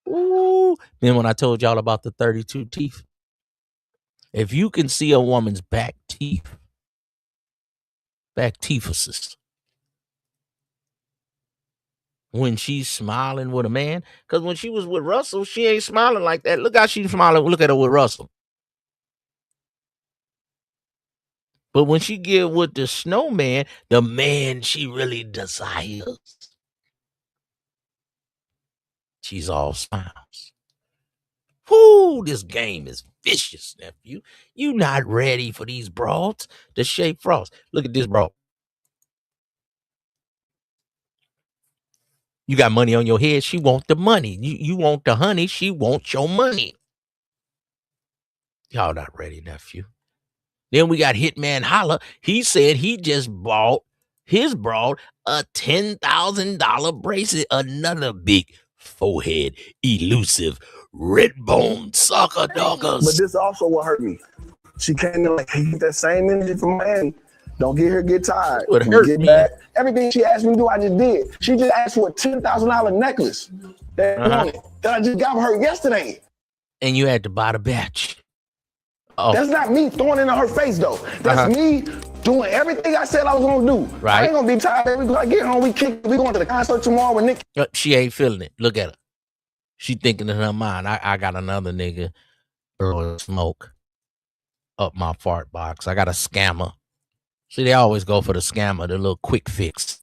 Ooh. Then when I told y'all about the 32 teeth, if you can see a woman's back teethuses, when she's smiling with a man, because when she was with Russell, she ain't smiling like that. Look how she's smiling. Look at her with Russell. But when she get with the snowman, the man she really desires, she's all smiles. Whoo, this game is vicious, nephew. You not ready for these broads? Tjay Frost. Look at this broad. You got money on your head. She want the money. You want the honey. She wants your money. Y'all not ready, nephew. Then we got Hitman Holla. He said he just bought his broad a $10,000 bracelet. Another big forehead, elusive, red bone soccer doggers. But this also what hurt me. She came in like, he get that same energy from Miami. Don't get here, get tired. What hurt get me. back. Everything she asked me to do, I just did. She just asked for a $10,000 necklace that I wanted, that I just got her yesterday. And you had to buy the batch. Oh. That's not me throwing it in her face, though. That's me doing everything I said I was gonna do. Right. I ain't gonna be tired. We gonna get home. We going to the concert tomorrow with Nick. She ain't feeling it. Look at her. She thinking in her mind, I got another nigga blowing smoke up my fart box. I got a scammer. See, they always go for the scammer, the little quick fix.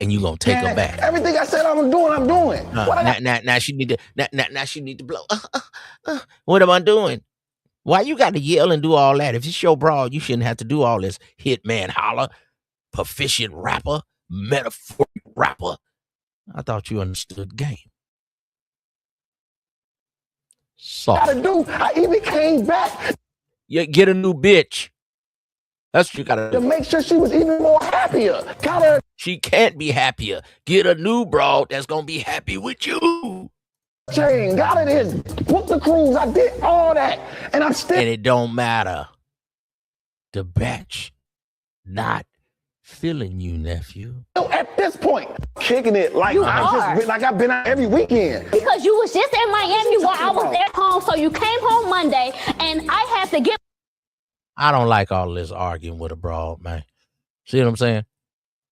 And you gonna take her back. Everything I said I'm doing. Now she need to now she need to blow. What am I doing? Why you got to yell and do all that? If it's your broad, you shouldn't have to do all this hitman holler, proficient rapper, metaphoric rapper. I thought you understood the game. Soft. Gotta do. I even came back. You get a new bitch. That's what you gotta do. To make sure she was even more happier. She can't be happier. Get a new broad that's gonna be happy with you. Chain, got it in. Book the cruise. I did all that. And I'm still. And it don't matter. The batch not feeling you, nephew. At this point, kicking it like I've been out every weekend. Because you was just in Miami while I was at home, so you came home Monday, and I had to get. I don't like all this arguing with a broad, man. See what I'm saying?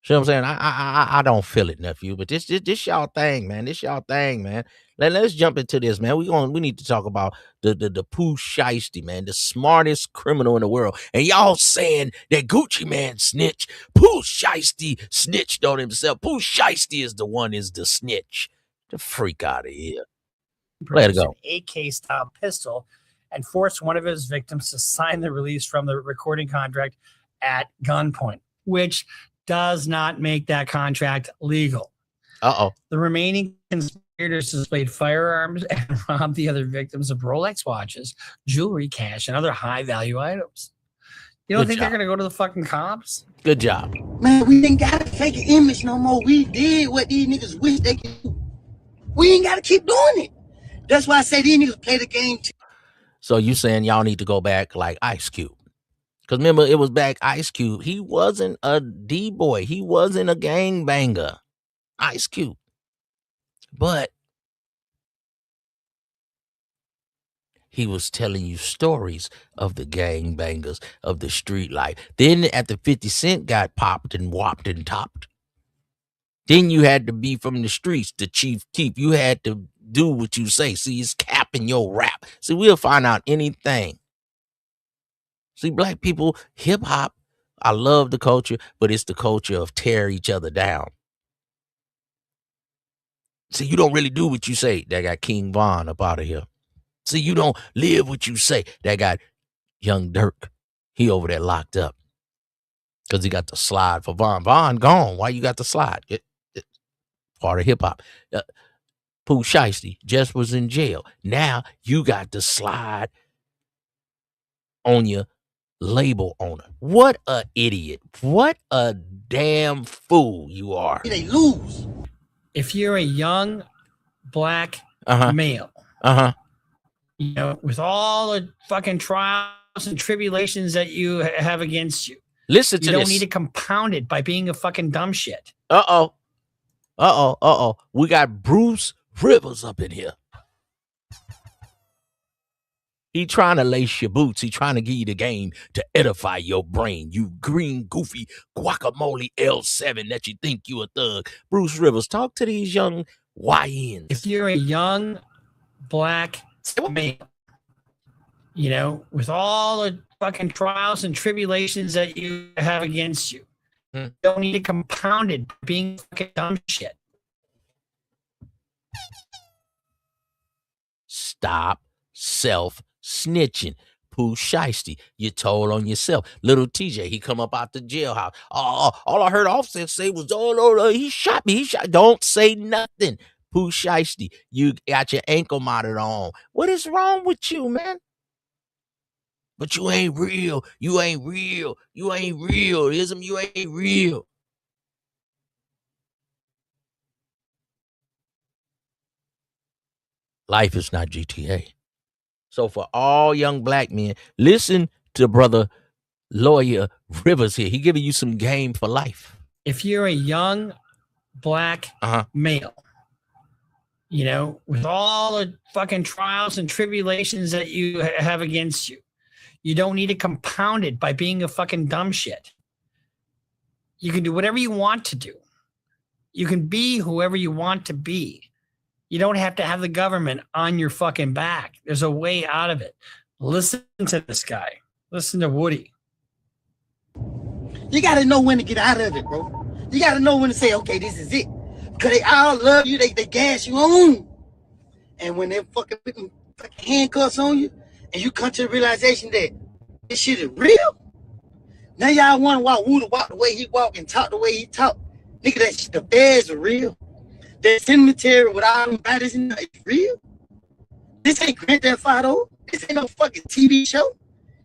See what I'm saying? I don't feel it, nephew. But this y'all thing, man. This y'all thing, man. Let's jump into this, man. We need to talk about the Pooh Shiesty, man, the smartest criminal in the world. And y'all saying that Gucci Man snitch. Pooh Shiesty snitched on himself. Pooh Shiesty is the snitch. The freak out of here. Let it go. An AK style pistol and forced one of his victims to sign the release from the recording contract at gunpoint, which does not make that contract legal. The remaining conspirators displayed firearms and robbed the other victims of Rolex watches, jewelry, cash, and other high-value items. You don't think they're going to go to the fucking cops? Good job. Man, we ain't got to fake an image no more. We did what these niggas wish they could do. We ain't got to keep doing it. That's why I say these niggas play the game too. So you saying y'all need to go back like Ice Cube? Because remember, it was back Ice Cube. He wasn't a D-boy. He wasn't a gangbanger. Ice Cube. But he was telling you stories of the gangbangers, of the street life. Then after 50 Cent got popped and whopped and topped, then you had to be from the streets, the Chief Keef. You had to do what you say. See, it's capping your rap. See, we'll find out anything. See, black people, hip hop, I love the culture, but it's the culture of tear each other down. See, you don't really do what you say. That got King Von up out of here. See, you don't live what you say. That got Young Dirk. He over there locked up because he got the slide for Von. Von gone. Why you got the slide? It's part of hip hop. Pooh Shiesty just was in jail. Now you got the slide on your label owner. What a idiot. What a damn fool you are. They lose. If you're a young black male, you know, with all the fucking trials and tribulations that you have against you, listen to this. You don't need to compound it by being a fucking dumb shit. We got Bruce Rivers up in here. He trying to lace your boots. He trying to give you the game to edify your brain. You green, goofy, guacamole L7 that you think you a thug. Bruce Rivers, talk to these young YNs. If you're a young black male, you know, with all the fucking trials and tribulations that you have against you, you don't need to compound it by being fucking dumb shit. Stop self-snitching. Pooh Shiesty, you told on yourself. Little Tjay, he come up out the jailhouse. All I heard Offset say was, he shot me. Don't say nothing. Pooh Shiesty, you got your ankle monitor on. What is wrong with you, man? But you ain't real. You ain't real. You ain't real. Izm, you ain't real. Life is not GTA. So for all young black men, listen to brother lawyer Rivers here. He giving you some game for life. If you're a young black male, you know, with all the fucking trials and tribulations that you have against you, You don't need to compound it by being a fucking dumb shit. You can do whatever you want to do. You can be whoever you want to be. You don't have to have the government on your fucking back. There's a way out of it. Listen to this guy. Listen to Woody. You got to know when to get out of it, bro. You got to know when to say, okay, this is it. Because they all love you. They gas you on. And when they fucking handcuffs on you, and you come to the realization that this shit is real, now y'all want to walk Woo to walk the way he walk and talk the way he talk. Nigga, that shit, the feds are real. That cemetery with all them bodies in there is real. This ain't Grand Theft Auto. This ain't no fucking TV show.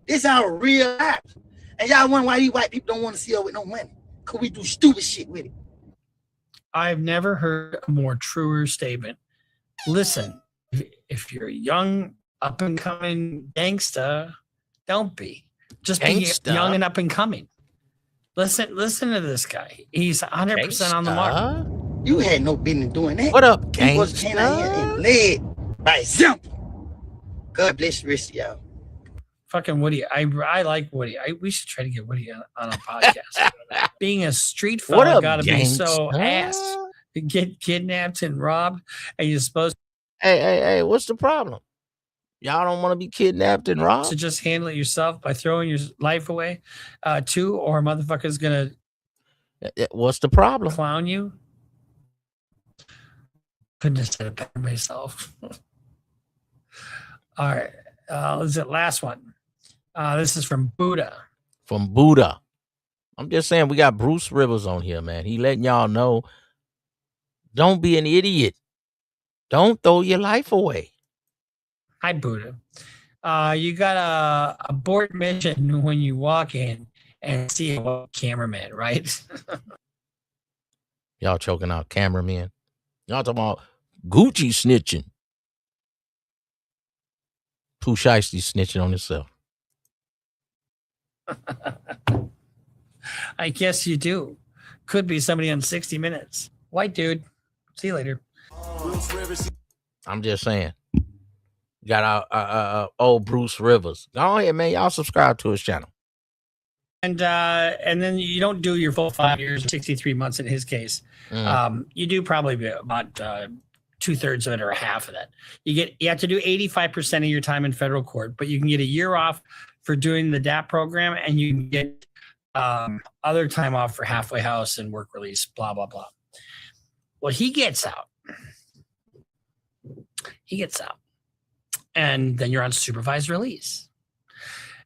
This our real lives. And y'all wonder why these white people don't want to see us with no money. Because we do stupid shit with it. I've never heard a more truer statement. Listen, if you're a young, up-and-coming gangsta, don't be. Just Gangsta? be young and up-and-coming. Listen to this guy. He's 100% on the mark. You had no business doing that. What up, You was came out here gangsta? and led by example. God bless the rest of y'all. Fucking Woody. I like Woody. We should try to get Woody on a podcast. Being a street What fella up, gotta be so gangsta? ass. You get kidnapped and robbed, and you're supposed Hey, what's the problem? Y'all don't want to be kidnapped and robbed? to just handle it yourself by throwing your life away, too, or a motherfucker's gonna What's the problem? clown you. Couldn't have said it better myself. All right. This is the last one. This is from Buddha. From Buddha. I'm just saying, we got Bruce Rivers on here, man. He letting y'all know, don't be an idiot. Don't throw your life away. Hi, Buddha. You got to abort mission when you walk in and see a cameraman, right? Y'all choking out cameramen. Y'all talking about Gucci snitching. Pooh Shiesty snitching on himself. I guess you do. Could be somebody on 60 Minutes. White dude. See you later. I'm just saying. Got our old Bruce Rivers. Go ahead, man. Y'all subscribe to his channel. And then you don't do your full 5 years, 63 months in his case. You do probably about 2/3 of it or a half of that. You have to do 85% of your time in federal court, but you can get a year off for doing the DAP program, and you can get other time off for halfway house and work release, blah, blah, blah. Well, he gets out. And then you're on supervised release.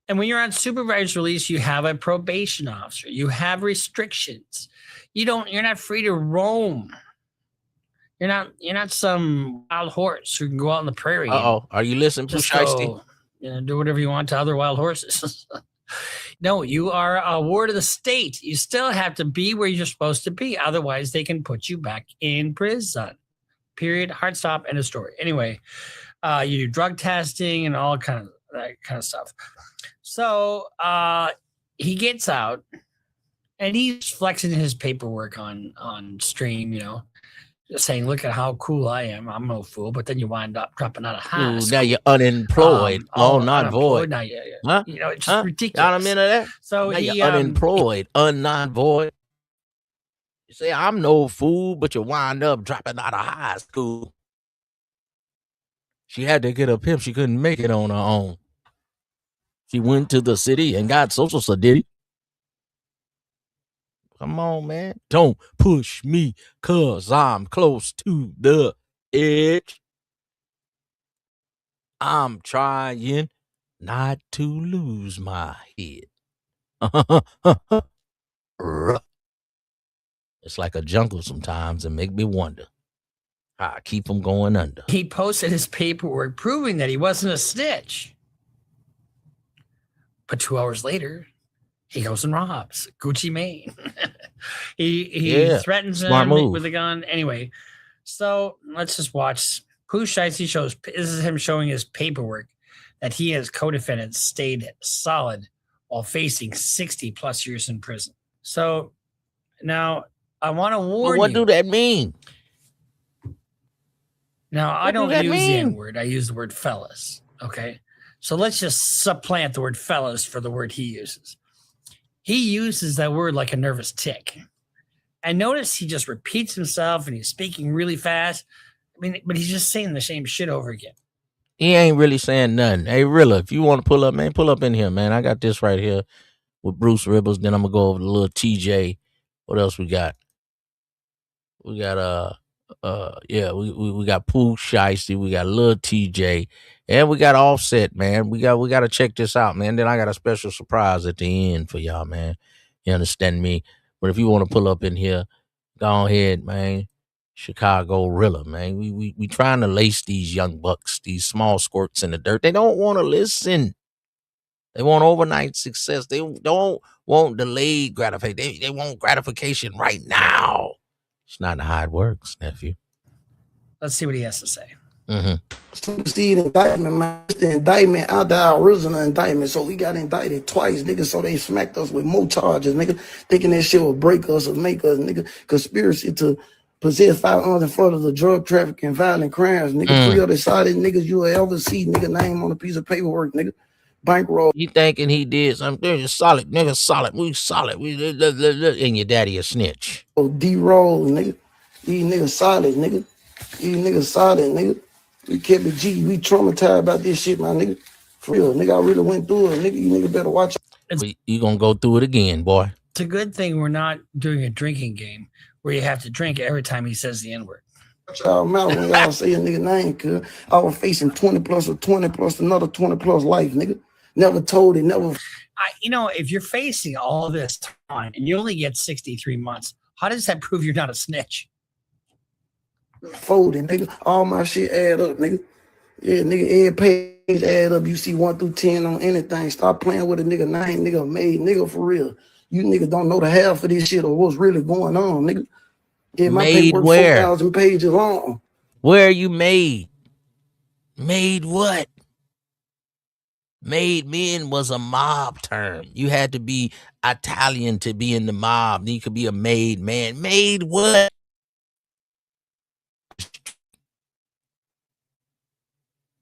And when you're on supervised release, you have a probation officer. You have restrictions. You're not free to roam. You're not some wild horse who can go out on the prairie. Are you listening to Shiesty? Do whatever you want to other wild horses. No, you are a ward of the state. You still have to be where you're supposed to be. Otherwise, they can put you back in prison. Period. Hard stop. End of story. Anyway, you do drug testing and all that kind of stuff. So he gets out and he's flexing his paperwork on stream, just saying, look at how cool I am. I'm no fool. But then you wind up dropping out of high school. Now you're unemployed. not void. Now, Huh? it's just ridiculous. Got a minute of that? So now you're unemployed, not void. You say, I'm no fool, but you wind up dropping out of high school. She had to get a pimp. She couldn't make it on her own. She went to the city and got social security. Come on, man. Don't push me, cause I'm close to the edge. I'm trying not to lose my head. It's like a jungle sometimes and make me wonder how I keep them going under. He posted his paperwork proving that he wasn't a snitch. But 2 hours later, he goes and robs Gucci Mane. he threatens him with a gun. Anyway, so let's just watch. Pooh Shiesty shows. This is him showing his paperwork that he and his co-defendants stayed solid while facing 60 plus years in prison. So now I want to warn you. What do that mean? Now, I don't use the N-word. I use the word fellas. Okay. So let's just supplant the word fellas for the word he uses. He uses that word like a nervous tick. And notice he just repeats himself and he's speaking really fast. I mean, but he's just saying the same shit over again. He ain't really saying nothing. Hey, Rilla, if you want to pull up, man, pull up in here, man. I got this right here with Bruce Ribbles. Then I'm gonna go over to little Tjay. What else we got? We got we got Pooh, Shiesty, we got little Tjay, and we got Offset, man. We got to check this out, man. Then I got a special surprise at the end for y'all, man. You understand me? But if you want to pull up in here, go ahead, man. Chicago Rilla, man. We trying to lace these young bucks, these small squirts in the dirt. They don't want to listen. They want overnight success. They don't want delayed gratification. They want gratification right now. It's not how it works, nephew. Let's see what he has to say. Supersede indictment, man. It's the indictment out the original indictment. So we got indicted twice, nigga. So they smacked us with more charges, nigga. Thinking that shit will break us or make us, nigga. Conspiracy to possess firearms in front of the drug trafficking, violent crimes, nigga. 3 other solid niggas you will ever see, nigga. Name on a piece of paperwork, nigga. Bankroll. You thinking he did something? Solid, nigga, solid. We solid. We and your daddy a snitch. Oh, D-roll, nigga. These niggas solid, nigga. These niggas solid, nigga. We kept it G. We traumatized about this shit, my nigga. For real, nigga, I really went through it, nigga. You nigga better watch it. You gonna go through it again, boy. It's a good thing we're not doing a drinking game where you have to drink every time he says the N-word. Y'all mouth when y'all say a nigga name, cuz I was facing 20 plus or 20 plus another 20 plus life, nigga. Never told it, never. If you're facing all this time and you only get 63 months, how does that prove you're not a snitch? Folding, nigga. All my shit add up, nigga. Yeah, nigga, every page add up. You see 1 through 10 on anything. Stop playing with a nigga name, nigga made, nigga, for real. You niggas don't know the half of this shit or what's really going on, nigga. Yeah, my made paperwork where? 4,000 pages long. Where are you made? Made what? Made men was a mob term. You had to be Italian to be in the mob. Then you could be a made man. Made what?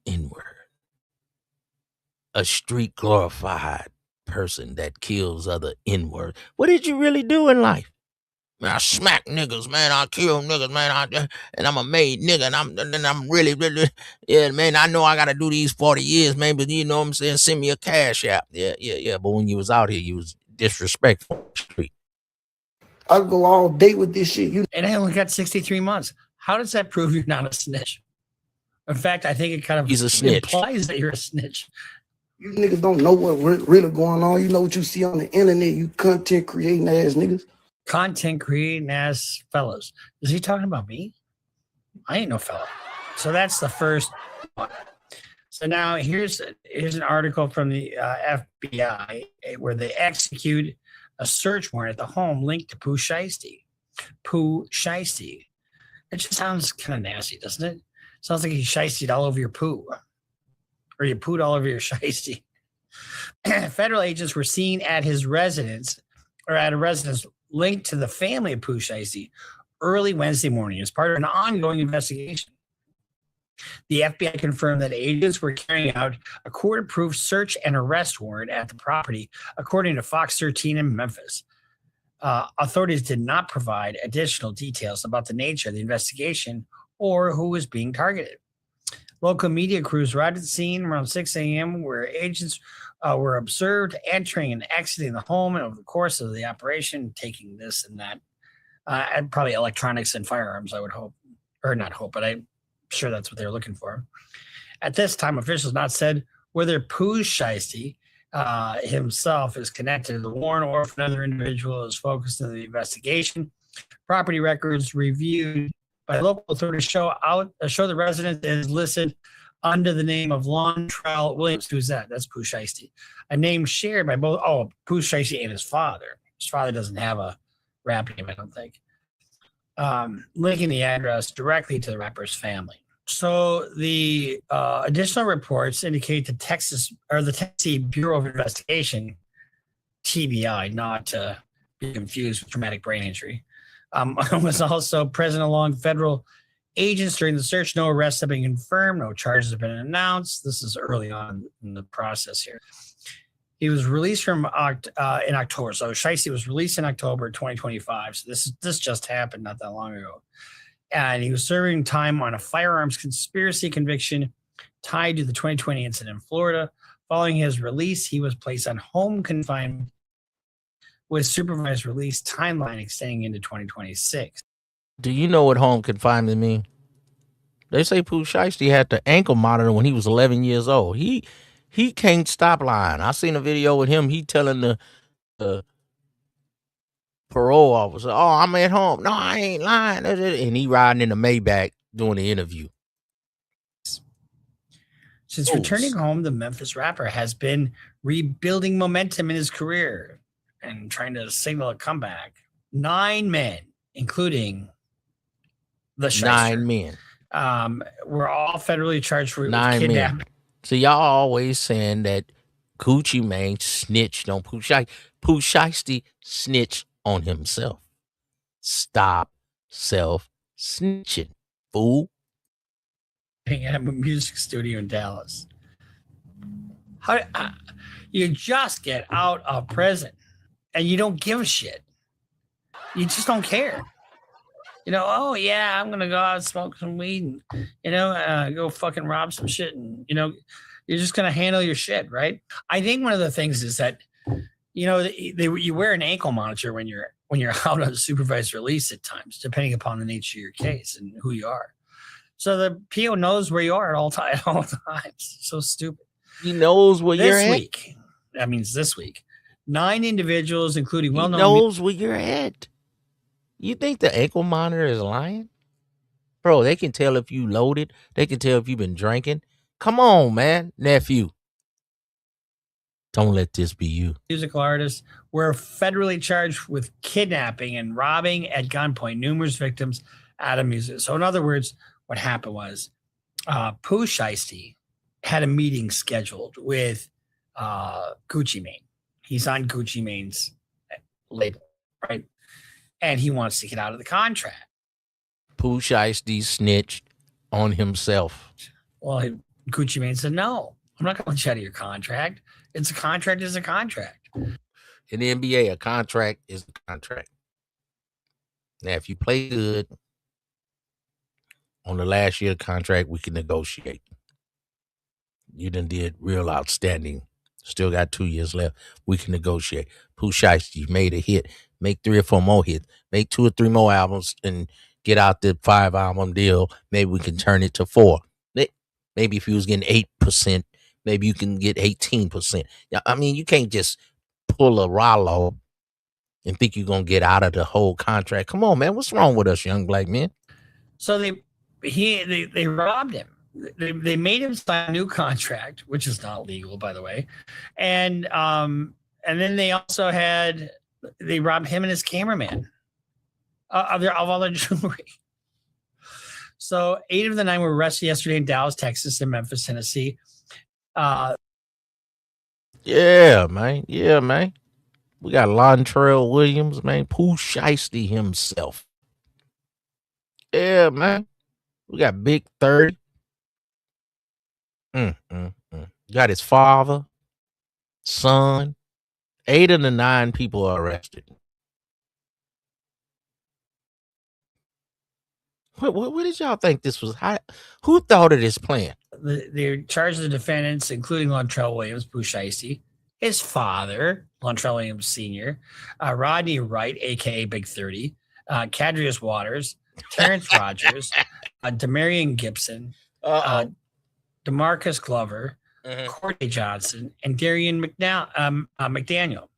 N-word. A street glorified person that kills other N-word. What did you really do in life? Man, I smack niggas, man. I kill niggas, man. And I'm a made nigga, and I'm really, yeah, man. I know I gotta do these 40 years, man. But you know what I'm saying? Send me a cash app. Yeah. But when you was out here, you was disrespectful. I go all day with this shit. And I only got 63 months. How does that prove you're not a snitch? In fact, I think it kind of He's a snitch. Implies that you're a snitch. You niggas don't know what really going on. You know what you see on the internet. You content creating ass niggas. Content creating ass fellas. Is he talking about me? I ain't no fella. So that's the first one. So now here's an article from the FBI where they execute a search warrant at the home linked to Pooh Shiesty. Pooh Shiesty. It just sounds kind of nasty, doesn't it? Sounds like he shiestied all over your poo. Or you pooed all over your shiesty. Federal agents were seen at his residence, or at a residence linked to the family of Pooh Shiesty early Wednesday morning as part of an ongoing investigation. The FBI confirmed that agents were carrying out a court-approved search and arrest warrant at the property, according to Fox 13 in Memphis. Authorities did not provide additional details about the nature of the investigation or who was being targeted. Local media crews arrived at the scene around 6 a.m. where agents were observed entering and exiting the home, and over the course of the operation, taking this and that, and probably electronics and firearms, I would hope, or not hope, but I'm sure that's what they're looking for. At this time, officials not said whether Pooh Shiesty himself is connected to the warrant or if another individual is focused on the investigation. Property records reviewed by local authorities show the resident is listed under the name of Lontrell Williams. Who's that? That's Pooh Shiesty. A name shared by both Pooh Shiesty and his father. His father doesn't have a rap name, I don't think. Linking the address directly to the rapper's family. So the additional reports indicate the Tennessee Bureau of Investigation, TBI, not to be confused with traumatic brain injury, was also present along federal agents during the search. No arrests have been confirmed. No charges have been announced. This is early on in the process here. He was released from in October. So Shiesty was released in October 2025. So this just happened not that long ago. And he was serving time on a firearms conspiracy conviction tied to the 2020 incident in Florida. Following his release, he was placed on home confinement with supervised release timeline extending into 2026. Do you know what home confinement mean? They say Pooh Shiesty had the ankle monitor when he was 11 years old. He can't stop lying. I seen a video with him. He telling the parole officer, "Oh, I'm at home. No, I ain't lying." And he riding in the Maybach doing the interview. Since returning home, the Memphis rapper has been rebuilding momentum in his career and trying to signal a comeback. 9 men, including the Shiesty, 9 men. Were all federally charged for 9 kidnapping. men. So y'all always saying that Gucci Mane snitched on Pooh Shiesty. Pooh Shiesty snitched on himself. Stop self-snitching, fool. At a music studio in Dallas. You just get out of prison and you don't give a shit. You just don't care. Oh yeah, I'm gonna go out and smoke some weed and go fucking rob some shit, and you're just gonna handle your shit, right? I think one of the things is that you wear an ankle monitor when you're out on supervised release at times, depending upon the nature of your case and who you are. So the PO knows where you are at all times. So stupid. He knows where you're at. That means this week. 9 individuals, including well-known. He knows where you're at. You think the ankle monitor is lying? Bro, they can tell if you loaded. They can tell if you've been drinking. Come on, man, nephew. Don't let this be you. Musical artists were federally charged with kidnapping and robbing at gunpoint numerous victims at a music. So in other words, what happened was Pooh Shiesty had a meeting scheduled with Gucci Mane. He's on Gucci Mane's label, right? And he wants to get out of the contract. Pooh Shiesty snitched on himself. Well, Gucci Mane said, "No, I'm not going to let you out of your contract. It's a contract is a contract." In the NBA, a contract is a contract. Now, if you play good on the last year contract, we can negotiate. You done did real outstanding. Still got 2 years left. We can negotiate. Pooh Shiesty made a hit. Make 3 or 4 more hits. Make 2 or 3 more albums and get out the 5-album deal. Maybe we can turn it to 4. Maybe if you was getting 8%, maybe you can get 18%. I mean, you can't just pull a Rollo and think you're going to get out of the whole contract. Come on, man. What's wrong with us young black men? So they robbed him. They made him sign a new contract, which is not legal, by the way. And then they also they robbed him and his cameraman of all their jewelry. So 8 of the 9 were arrested yesterday in Dallas, Texas, and Memphis, Tennessee. Yeah, man. We got Lontrell Williams, man. Pooh Shiesty himself. Yeah, man. We got Big 30. Got his father, son. 8 of the 9 people are arrested. What did y'all think this was? Who thought of this plan? They charged the defendants, including Lontrell Williams, Pooh Shiesty, his father, Lontrell Williams Sr., Rodney Wright, a.k.a. Big 30, Cadrius Waters, Terrence Rogers, Demarion Gibson, DeMarcus Glover, Courtney Johnson, and Darian McDaniel.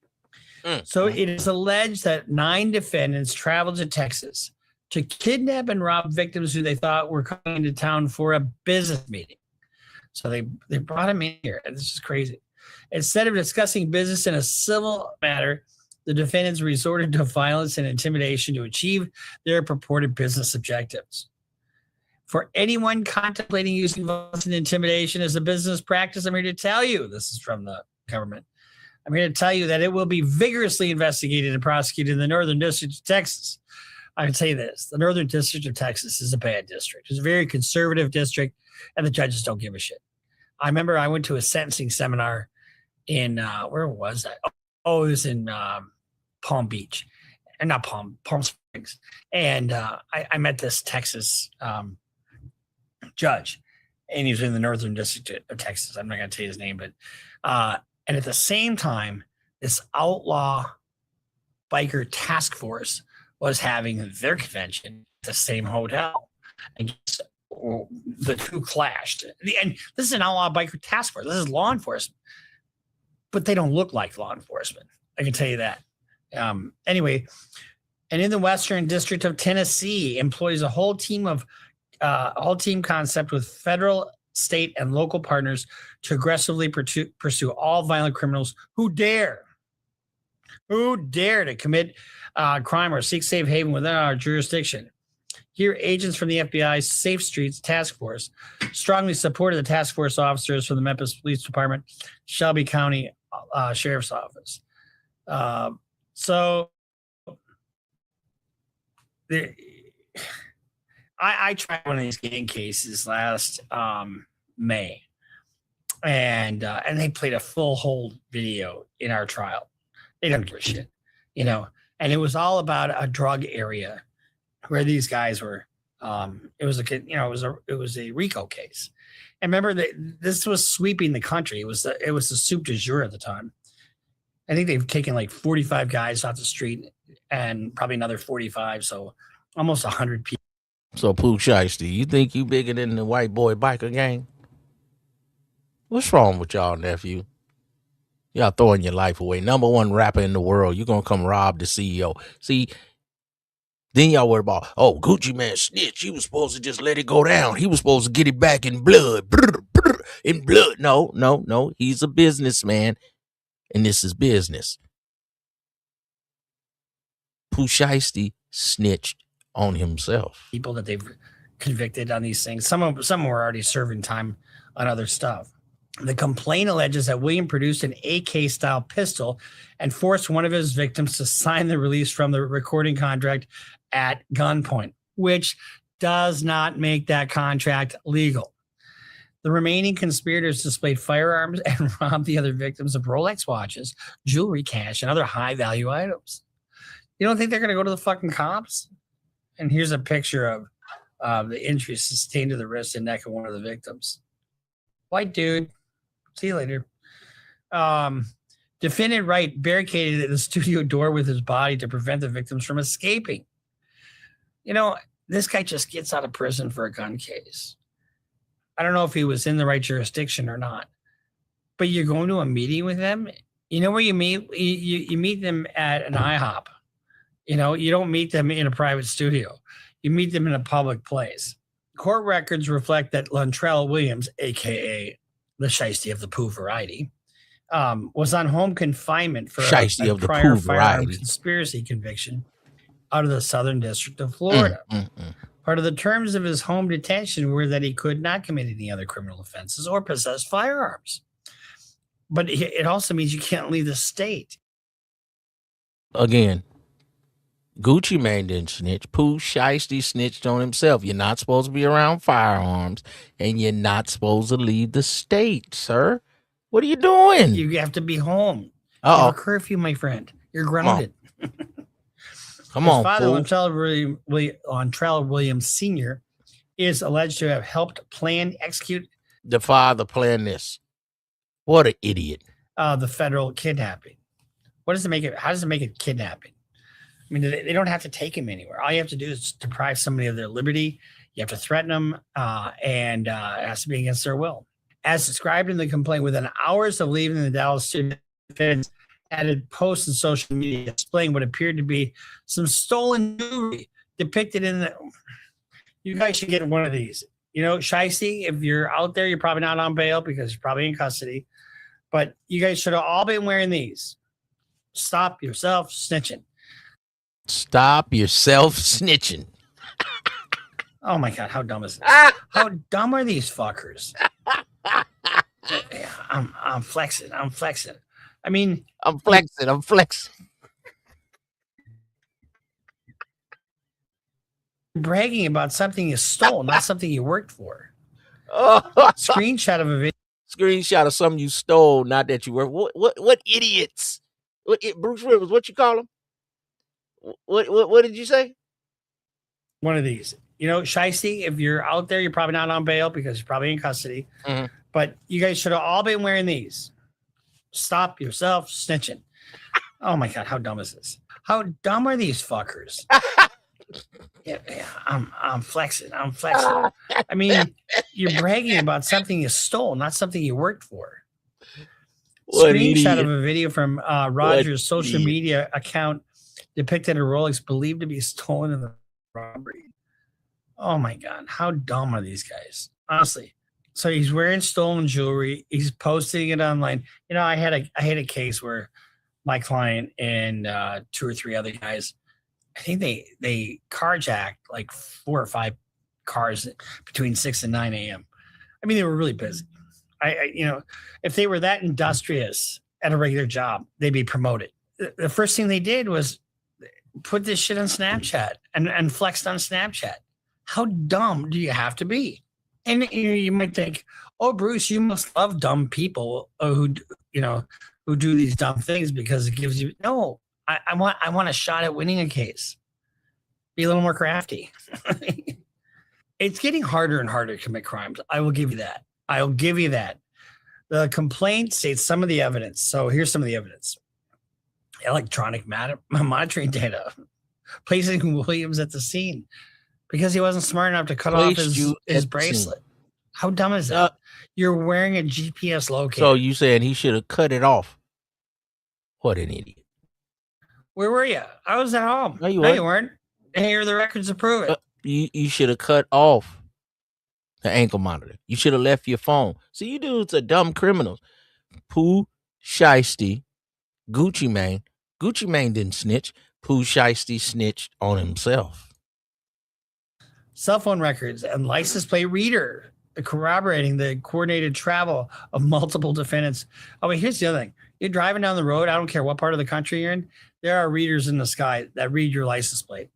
So it is alleged that 9 defendants traveled to Texas to kidnap and rob victims who they thought were coming into town for a business meeting. So they brought him in here. This is crazy. Instead of discussing business in a civil matter, the defendants resorted to violence and intimidation to achieve their purported business objectives. For anyone contemplating using violence and intimidation as a business practice, I'm here to tell you, this is from the government, I'm here to tell you that it will be vigorously investigated and prosecuted in the Northern District of Texas. I can say this. The Northern District of Texas is a bad district. It's a very conservative district, and the judges don't give a shit. I remember I went to a sentencing seminar in, where was that? Oh, it was in Palm Beach. And not Palm Springs. And I met this Texas judge, and he was in the Northern District of Texas. I'm not going to tell you his name, but and at the same time, this outlaw biker task force was having their convention at the same hotel. And the two clashed. And this is an outlaw biker task force. This is law enforcement, but they don't look like law enforcement. I can tell you that. Anyway, and in the Western District of Tennessee employs a whole team concept with federal, state, and local partners to aggressively pursue all violent criminals who dare to commit crime or seek safe haven within our jurisdiction. Here, agents from the FBI's Safe Streets Task Force strongly supported the task force officers from the Memphis Police Department, Shelby County Sheriff's Office. So I tried one of these gang cases last May, and they played a full whole video in our trial. They don't give a shit, and it was all about a drug area where these guys were. It was a RICO case, and remember that this was sweeping the country. It was the soup du jour at the time. I think they've taken like 45 guys off the street and probably another 45, so almost 100 people. So, Pooh Shiesty, you think you bigger than the white boy biker gang? What's wrong with y'all, nephew? Y'all throwing your life away. Number one rapper in the world. You're going to come rob the CEO. See, then y'all worry about, Gucci Man snitch. He was supposed to just let it go down. He was supposed to get it back in blood. In blood. No. He's a businessman, and this is business. Pooh Shiesty snitched on himself. People that they've convicted on these things. Some were already serving time on other stuff. The complaint alleges that William produced an AK-style pistol and forced one of his victims to sign the release from the recording contract at gunpoint, which does not make that contract legal. The remaining conspirators displayed firearms and robbed the other victims of Rolex watches, jewelry, cash, and other high-value items. You don't think they're going to go to the fucking cops? And here's a picture of the injuries sustained to the wrist and neck of one of the victims. White dude. See you later. Defendant Wright barricaded the studio door with his body to prevent the victims from escaping. This guy just gets out of prison for a gun case. I don't know if he was in the right jurisdiction or not. But you're going to a meeting with them? You know where you meet? You meet them at an IHOP. You don't meet them in a private studio. You meet them in a public place. Court records reflect that Lontrell Williams, a.k.a. the Shiesty of the Pooh variety, was on home confinement for a prior firearm conspiracy conviction out of the Southern District of Florida. Part of the terms of his home detention were that he could not commit any other criminal offenses or possess firearms. But it also means you can't leave the state. Again, Gucci Mane didn't snitch. Pooh Shiesty snitched on himself. You're not supposed to be around firearms, and you're not supposed to leave the state, sir. What are you doing? You have to be home. You have a curfew, my friend. You're grounded. Come on, his father, Lontrell Williams Sr., is alleged to have helped plan, execute. The father planned this. What an idiot. The federal kidnapping. How does it make it kidnapping? I mean, they don't have to take him anywhere. All you have to do is deprive somebody of their liberty. You have to threaten them, and it has to be against their will. As described in the complaint, within hours of leaving the Dallas studio, defendants added posts on social media displaying what appeared to be some stolen jewelry depicted in the. You guys should get one of these. Shiesty, if you're out there, you're probably not on bail because you're probably in custody. But you guys should have all been wearing these. Stop yourself snitching. Stop yourself snitching. Oh my God, how dumb is this? How dumb are these fuckers? I'm flexing. I mean, I'm flexing. bragging about something you stole, not something you worked for. Oh, Screenshot of a video. screenshot of something you stole, not that you were. What idiots? Bruce Rivers, what you call them? What did you say? One of these. You know, Shiesty, if you're out there, you're probably not on bail because you're probably in custody. Mm-hmm. But you guys should have all been wearing these. Stop yourself snitching. Oh my God, how dumb is this? How dumb are these fuckers? Yeah, I'm flexing. I mean, you're bragging about something you stole, not something you worked for. What Screenshot idiot. of a video from Roger's social media account depicted a Rolex believed to be stolen in the robbery. Oh my God, how dumb are these guys? Honestly. So he's wearing stolen jewelry. He's posting it online. You know, I had a case where my client and 2 or 3 other guys, I think they carjacked like 4 or 5 cars between 6 and 9 a.m. I mean, they were really busy. I you know, if they were that industrious at a regular job, they'd be promoted. The first thing they did was put this shit on Snapchat and flexed on Snapchat. How dumb do you have to be? And you might think, oh, Bruce, you must love dumb people who do these dumb things because it gives you. No, I want a shot at winning a case. Be a little more crafty. It's getting harder and harder to commit crimes. I will give you that. I'll give you that. The complaint states some of the evidence. So here's some of the evidence. Electronic monitoring data. Placing Williams at the scene because he wasn't smart enough to cut off his bracelet. How dumb is that? You're wearing a GPS locator. So you saying he should have cut it off? What an idiot. Where were you? I was at home. No, you weren't. And here are the records to prove it. You should have cut off the ankle monitor. You should have left your phone. See, you dudes are dumb criminals. Pooh, Shiesty, Gucci Mane. Gucci Mane didn't snitch. Pooh Shiesty snitched on himself. Cell phone records and license plate reader corroborating the coordinated travel of multiple defendants. Oh, wait, here's the other thing. You're driving down the road. I don't care what part of the country you're in. There are readers in the sky that read your license plate.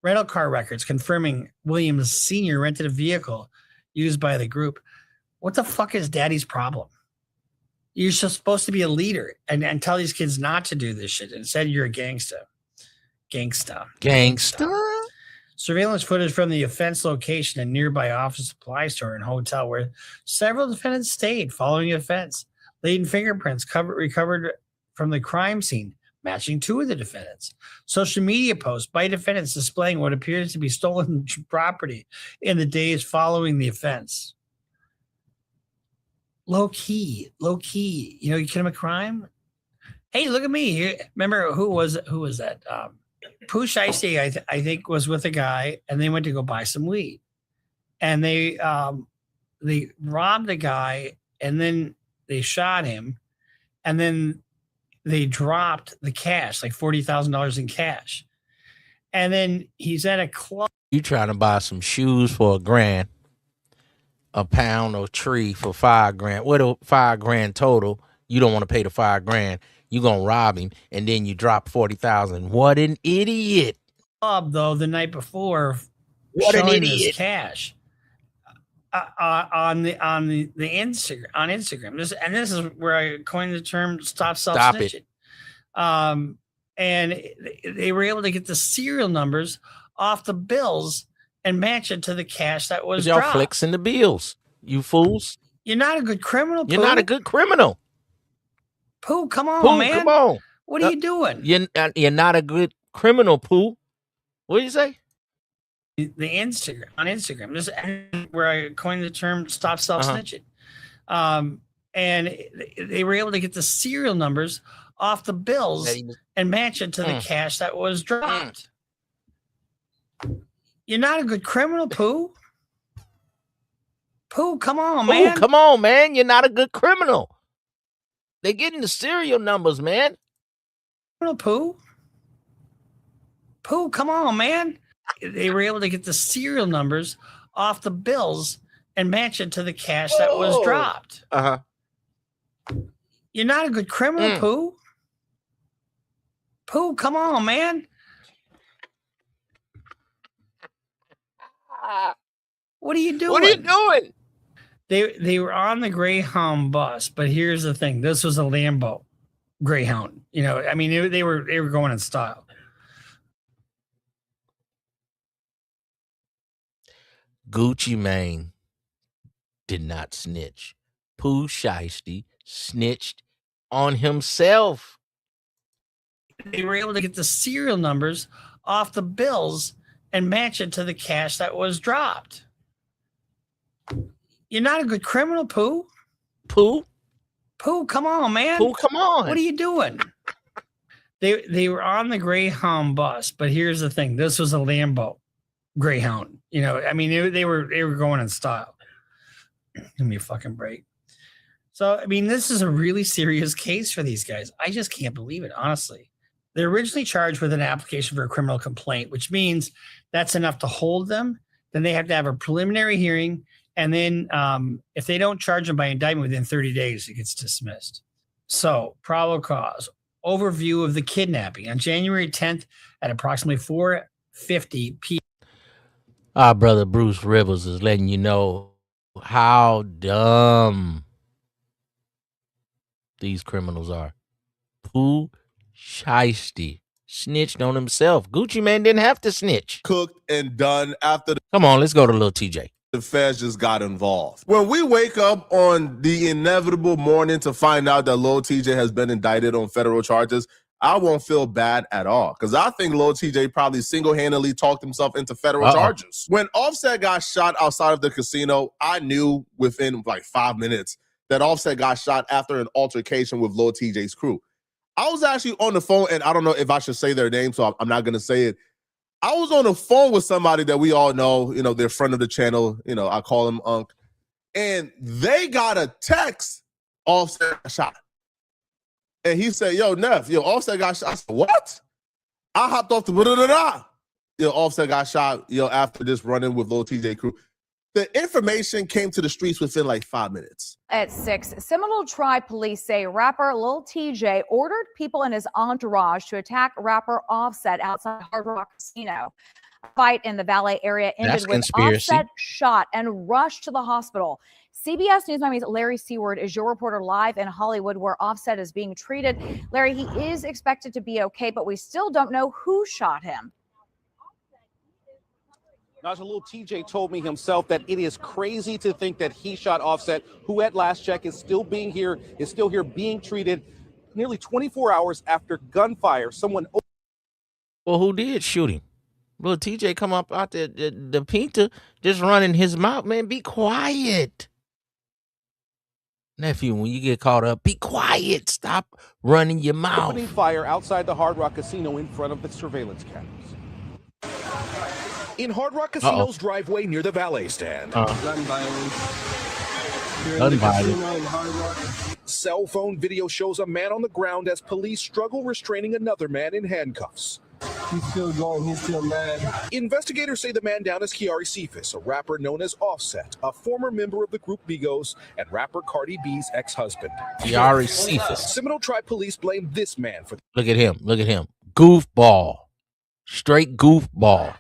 Rental car records confirming Williams Sr. rented a vehicle used by the group. What the fuck is daddy's problem? You're just supposed to be a leader and tell these kids not to do this shit. Instead, you're a gangsta. Surveillance footage from the offense location and nearby office supply store and hotel where several defendants stayed following the offense. Laden fingerprints recovered from the crime scene, matching 2 of the defendants. Social media posts by defendants displaying what appears to be stolen property in the days following the offense. Low key. You know, you commit a crime. Hey, look at me here. Remember who was that? Pooh Shiesty, I think, was with a guy, and they went to go buy some weed, and they robbed the guy, and then they shot him, and then they dropped the cash, like $40,000 in cash, and then he's at a club. You trying to buy some shoes for $1,000, a pound of tree for $5,000. What $5,000 total? You don't want to pay the $5,000. You're going to rob him, and then you drop $40,000. What an idiot. Though, the night before, What an showing idiot. his cash on Instagram. This is where I coined the term "stop self-snitching." And they were able to get the serial numbers off the bills and match it to the cash that was Y'all dropped. flexing the bills, you fools. You're not a good criminal, Pooh. You're not a good criminal. Pooh, come on, Pooh, man. come on. What are you doing? You're not a good criminal, Pooh. What do you say? On Instagram. This is where I coined the term "stop self-snitching." And they were able to get the serial numbers off the bills and match it to the cash that was dropped. You're not a good criminal, Pooh. Pooh, come on, man. Pooh, come on, man. You're not a good criminal. They're getting the serial numbers, man. Pooh. Pooh, come on, man. They were able to get the serial numbers off the bills and match it to the cash that was dropped. You're not a good criminal, Pooh. Pooh, come on, man. What are you doing? What are you doing? They were on the Greyhound bus, but here's the thing: this was a Lambo Greyhound. You know, I mean, they were going in style. Gucci Mane did not snitch. Pooh Shiesty snitched on himself. They were able to get the serial numbers off the bills and match it to the cash that was dropped. You're not a good criminal, Pooh. Pooh, Come on, man. Pooh, come on. What are you doing? They were on the Greyhound bus, but here's the thing: this was a Lambo Greyhound. You know, I mean, they were going in style. Give me a fucking break. So, I mean, this is a really serious case for these guys. I just can't believe it, honestly. They're originally charged with an application for a criminal complaint, which means that's enough to hold them. Then they have to have a preliminary hearing. And then if they don't charge them by indictment within 30 days, it gets dismissed. So, probable cause. Overview of the kidnapping. On January 10th at approximately 4:50 p.m. Our brother Bruce Rivers is letting you know how dumb these criminals are. Pooh Shiesty snitched on himself. Gucci Mane didn't have to snitch. Cooked and done after Come on, let's go to little TJ. the feds just got involved. When we wake up on the inevitable morning to find out that Lil TJ has been indicted on federal charges, I won't feel bad at all, because I think Lil TJ probably single-handedly talked himself into federal charges. When Offset got shot outside of the casino, I knew within like 5 minutes that Offset got shot after an altercation with Lil TJ's crew. I was actually on the phone, and I don't know if I should say their name, so I'm not going to say it. I was on the phone with somebody that we all know, you know, they're friend of the channel, you know, I call him Unc, and they got a text, Offset got shot. And he said, yo, Neff, Offset got shot. I said, what? I hopped off the da-da-da-da. Offset got shot, after this run-in with Lil TJ crew. The information came to the streets within like 5 minutes. At 6, Seminole Tribe police say rapper Lil Tjay ordered people in his entourage to attack rapper Offset outside Hard Rock Casino. A fight in the Valet area ended with Offset shot and rushed to the hospital. CBS News Miami's Larry Seward is your reporter live in Hollywood, where Offset is being treated. Larry, he is expected to be okay, but we still don't know who shot him. Naja, Lil TJ told me himself that it is crazy to think that he shot Offset, who at last check is still here being treated nearly 24 hours after gunfire. Well, who did shoot him? Lil TJ come up out the Pinta just running his mouth. Man, be quiet. Nephew, when you get caught up, be quiet. Stop running your mouth. Opening fire outside the Hard Rock Casino in front of the surveillance cameras. In Hard Rock Casino's driveway near the valet stand. Gun violence. Gun violence. Cell phone video shows a man on the ground as police struggle restraining another man in handcuffs. He's still going. He's still mad. Investigators say the man down is Kiari Cephas, a rapper known as Offset, a former member of the group Migos and rapper Cardi B's ex-husband. Kiari Cephas. Seminole Tribe police blame this man for. Look at him. Look at him. Goofball. Straight goofball.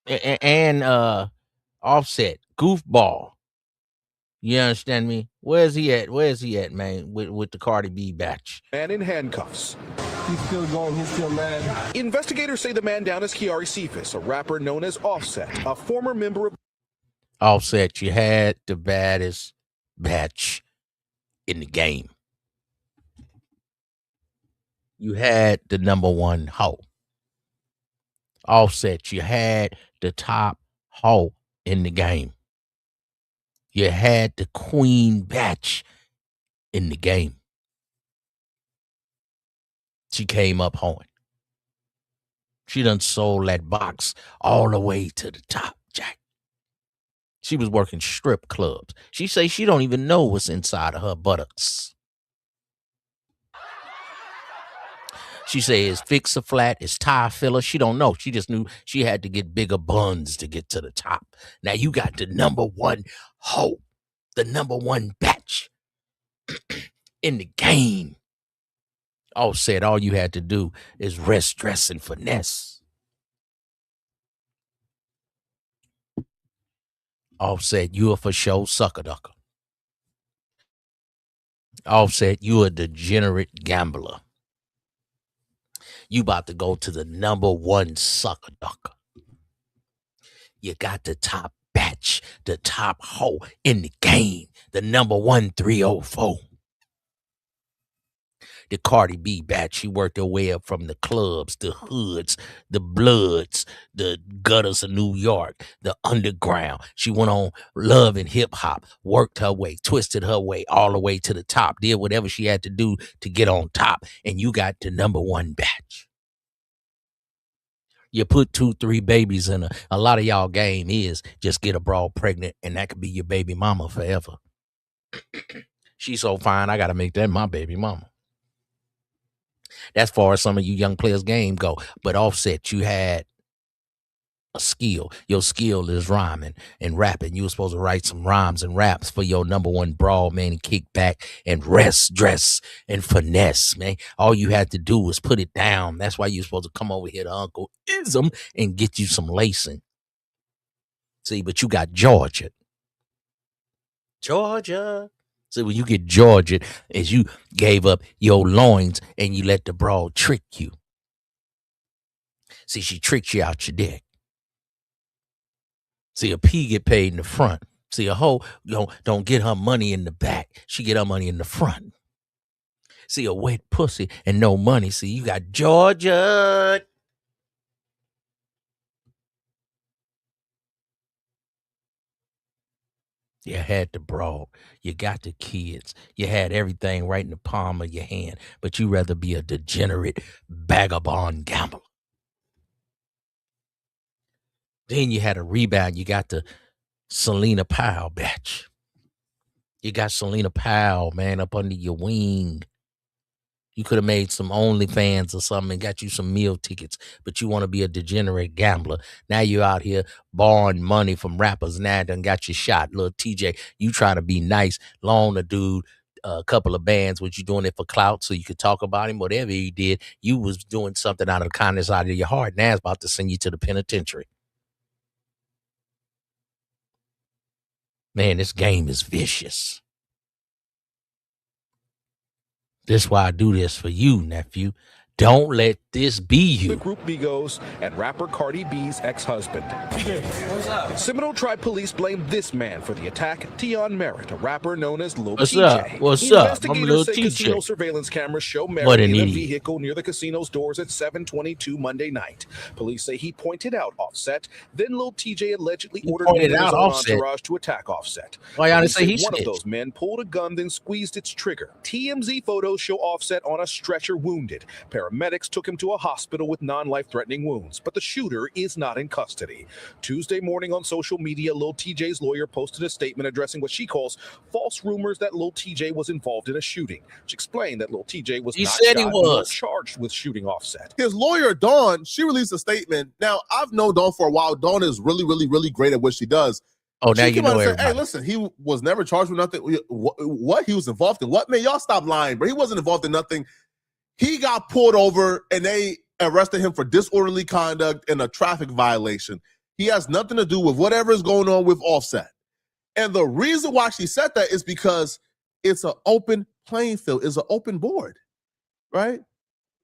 And Offset. Goofball. You understand me? Where's he at? Man? With the Cardi B batch. Man in handcuffs. He's still going. He's still mad. Investigators say the man down is Kiari Cephas, a rapper known as Offset, a former member of. Offset, you had the baddest batch in the game. You had the number one hoe. Offset, you had the top hoe in the game. You had the queen batch in the game. She came up hoeing. She done sold that box all the way to the top, Jack. She was working strip clubs. She say she don't even know what's inside of her buttocks. She say it's fix-a-flat, it's tire filler. She don't know. She just knew she had to get bigger buns to get to the top. Now you got the number one hoe, the number one batch in the game. Offset, all you had to do is rest, dress, and finesse. Offset, you a for sure sucker ducker. Offset, you a degenerate gambler. You about to go to the #1 sucker ducker. You got the top batch, the top hoe in the game, the #1 304. The Cardi B batch, she worked her way up from the clubs, the hoods, the bloods, the gutters of New York, the underground. She went on Love and Hip Hop, worked her way, twisted her way all the way to the top, did whatever she had to do to get on top, and you got the #1 batch. You put 2-3 babies in a lot of y'all game is just get a broad pregnant, and that could be your baby mama forever. She's so fine, I got to make that my baby mama. That's far as some of you young players' game go. But Offset, you had a skill. Your skill is rhyming and rapping. You were supposed to write some rhymes and raps for your #1 broad, man, and kick back and rest, dress, and finesse, man. All you had to do was put it down. That's why you're supposed to come over here to Uncle Izm and get you some lacing. See, but you got Georgia. So when you get Georgia, is you gave up your loins and you let the broad trick you. See, she tricked you out your dick. See, a P get paid in the front. See, a hoe don't get her money in the back. She get her money in the front. See, a wet pussy and no money. See, you got Georgia. You had the broad. You got the kids. You had everything right in the palm of your hand. But you rather be a degenerate, vagabond gambler. Then you had a rebound. You got the Selena Powell batch. You got Selena Powell, man, up under your wing. You could have made some OnlyFans or something and got you some meal tickets, but you want to be a degenerate gambler. Now you're out here borrowing money from rappers. Now done got you shot. Little Tjay, you trying to be nice, loan a dude a couple of bands. Was you doing it for clout so you could talk about him? Whatever you did, you was doing something out of the kindness out of your heart. Now it's about to send you to the penitentiary. Man, this game is vicious. This is why I do this for you, nephew. Don't let this be you. The Group Migos and rapper Cardi B's ex-husband. What's up? Seminole Tribe police blame this man for the attack. Tion Merritt, a rapper known as Lil Tjay. What's up? Investigators say casino surveillance cameras show Merritt in a vehicle near the casino's doors at 7:22 Monday night. Police say he pointed out Offset. Then Lil Tjay allegedly ordered members of entourage to attack Offset. Why y'all say he one of those men pulled a gun, then squeezed its trigger. TMZ photos show Offset on a stretcher, wounded. Paramedics took him to a hospital with non-life-threatening wounds, but the shooter is not in custody. Tuesday morning on social media, Lil Tjay's lawyer posted a statement addressing what she calls false rumors that Lil Tjay was involved in a shooting. She explained that Lil Tjay was not shot, nor charged with shooting Offset. His lawyer, Dawn, she released a statement. Now, I've known Dawn for a while. Dawn is really, really, really great at what she does. Oh, now you know everybody. Hey, listen, he was never charged with nothing. What he was involved in? What? Man, y'all stop lying, bro. He wasn't involved in nothing. He got pulled over and they arrested him for disorderly conduct and a traffic violation. He has nothing to do with whatever is going on with Offset. And the reason why she said that is because it's an open playing field. It's an open board, right?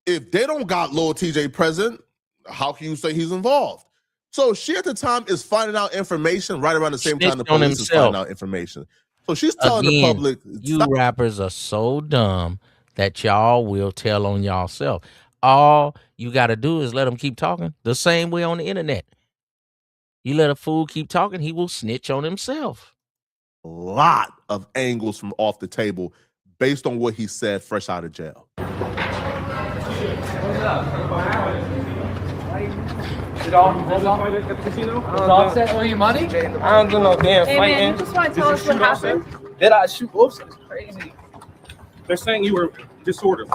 If they don't got Lil Tjay present, how can you say he's involved? So she at the time is finding out information right around the same time the police is finding out information. So she's telling the public. You rappers are so dumb that y'all will tell on y'allself. All you got to do is let them keep talking the same way on the internet. You let a fool keep talking, he will snitch on himself. A lot of angles from off the table based on what he said fresh out of jail. What's up? Did Offset owe you money? I don't do no damn fighting. Hey man, you just want to tell us what happened? Did I shoot Offset? It's crazy. They're saying you were disorderly.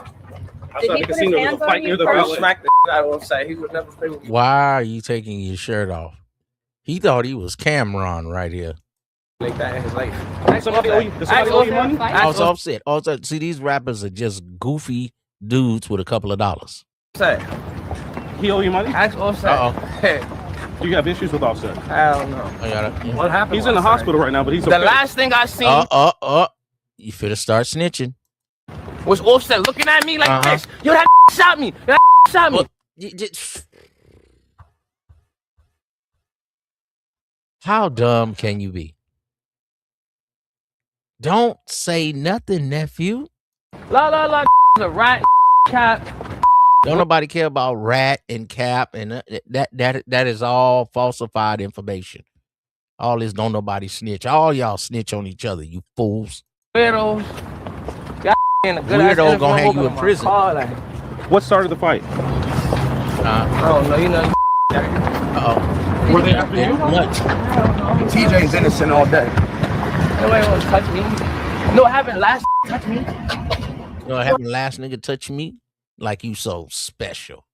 Did he put his hands on you first? Smack the out of Offset. He would never play with me. Why are you taking your shirt off? He thought he was Cameron right here. Like that in his life. Does somebody owe you money? Offset. See, these rappers are just goofy dudes with a couple of dollars. Say, he owe you money? Ask Offset. Uh-oh. Hey, Do you have issues with Offset? Hell no. What happened? He's in the hospital right now, but he's okay. The last thing I seen You finna start snitching. was Offset looking at me like this. Yo, that shot me. That shot me. How dumb can you be? Don't say nothing, nephew. La, a rat, cap. Don't nobody care about rat and cap, and that is all falsified information. All this don't nobody snitch. All y'all snitch on each other, you fools. Weirdos. Weirdo gonna hang you in prison. What started the fight? I don't know. You know. Were they after you? TJ's innocent all day. Nobody wants to touch me. No, I haven't last touch me. Having last nigga touch me like you so special.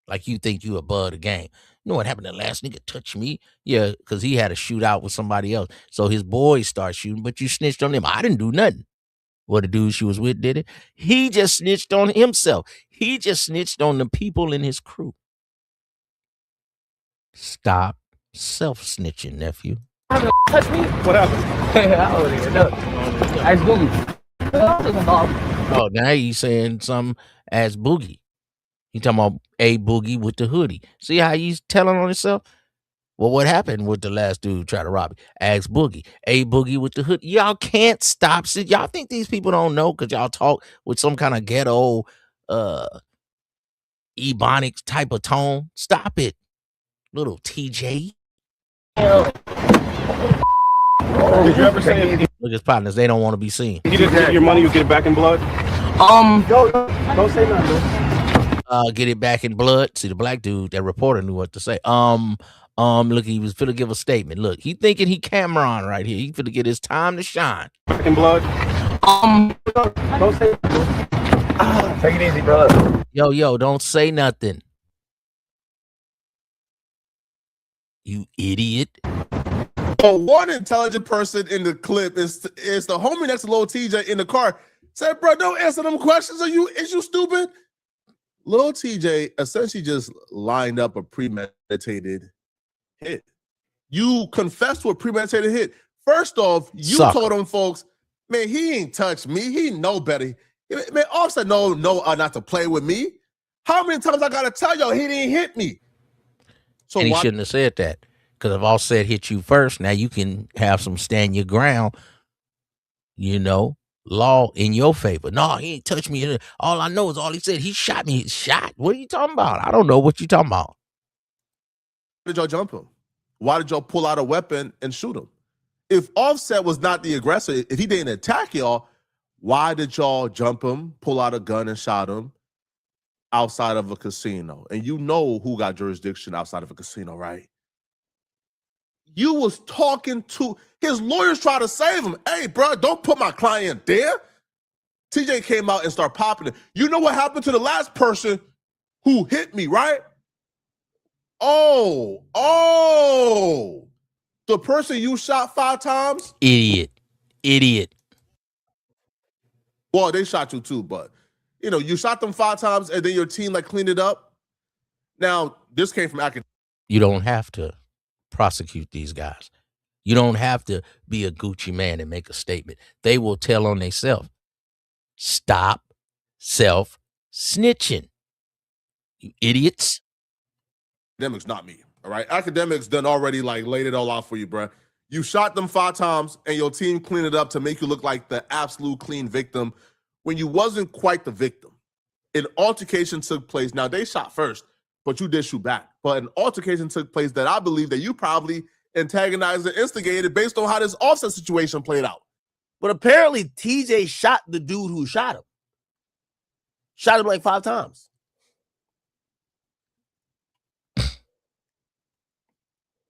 Like you think you above the game. You know what happened to last nigga touch me? Yeah, because he had a shootout with somebody else. So his boys start shooting, but you snitched on him. I didn't do nothing. Well, the dude she was with did it. He just snitched on himself. He just snitched on the people in his crew. Stop self-snitching, nephew. Touch me? What happened? I don't even know. Ask Boogie. Oh, now he's saying something as Boogie. He talking about a Boogie with the hoodie. See how he's telling on himself? Well, what happened with the last dude who tried to rob me? Ask Boogie. A Boogie with the hoodie. Y'all can't stop. See, y'all think these people don't know because y'all talk with some kind of ghetto ebonics type of tone? Stop it. Little Tjay. Did you ever say Look, his partners, they don't want to be seen. you didn't get your money, you get it back in blood? Don't say nothing. Get it back in blood. See, the black dude, that reporter knew what to say. Look, he was finna give a statement. Look, he thinking he Cameron right here. He finna get his time to shine. Back in blood? Don't say nothing. Take it easy, brother. Yo, don't say nothing. You idiot. Oh, one intelligent person in the clip is the homie next to Lil TJ in the car. Said, bro, don't answer them questions. Is you stupid? Lil TJ essentially just lined up a premeditated hit. You confessed to a premeditated hit. First off, you told them folks, man, he ain't touched me. He know better. Man, Offset no, not to play with me. How many times I gotta tell y'all he didn't hit me? So and he shouldn't have said that. Because if Offset hit you first, now you can have some stand your ground, law in your favor. No, he ain't touched me. All I know is all he said, he shot me. Shot? What are you talking about? I don't know what you talking about. Why did y'all jump him? Why did y'all pull out a weapon and shoot him? If Offset was not the aggressor, if he didn't attack y'all, why did y'all jump him, pull out a gun and shot him outside of a casino? And you know who got jurisdiction outside of a casino, right? You was talking to his lawyers, trying to save him. Hey, bro, don't put my client there. TJ came out and started popping it. You know what happened to the last person who hit me, right? Oh, the person you shot 5 times? Idiot. Well, they shot you too, but you shot them 5 times and then your team cleaned it up. Now, this came from academic. You don't have to prosecute these guys. You don't have to be a Gucci man and make a statement. They will tell on themselves. Stop self-snitching. You idiots. Academics, not me. All right. Academics done already laid it all out for you, bro. You shot them 5 times and your team cleaned it up to make you look like the absolute clean victim when you wasn't quite the victim. An altercation took place. Now, they shot first, but you did shoot back. But an altercation took place that I believe that you probably antagonized and instigated based on how this Offset situation played out. But apparently TJ shot the dude who shot him. Shot him 5 times.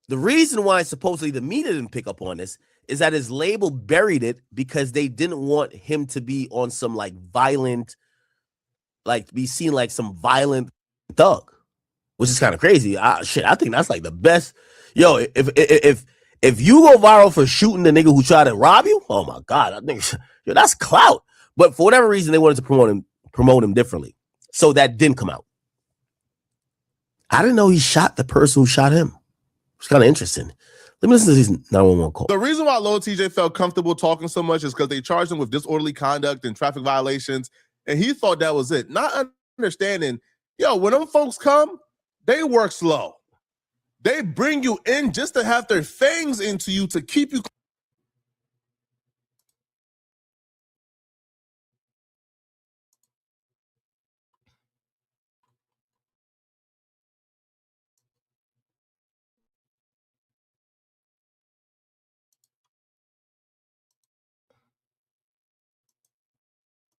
The reason why supposedly the media didn't pick up on this is that his label buried it because they didn't want him to be on some violent, be seen like some violent thug, which is kind of crazy. I think that's the best. Yo, if you go viral for shooting the nigga who tried to rob you, oh my God, I think that's clout. But for whatever reason, they wanted to promote him differently. So that didn't come out. I didn't know he shot the person who shot him. It's kind of interesting. Let me listen to these 911 calls. The reason why Lil TJ felt comfortable talking so much is because they charged him with disorderly conduct and traffic violations, and he thought that was it. Not understanding, when them folks come, they work slow. They bring you in just to have their fangs into you to keep you.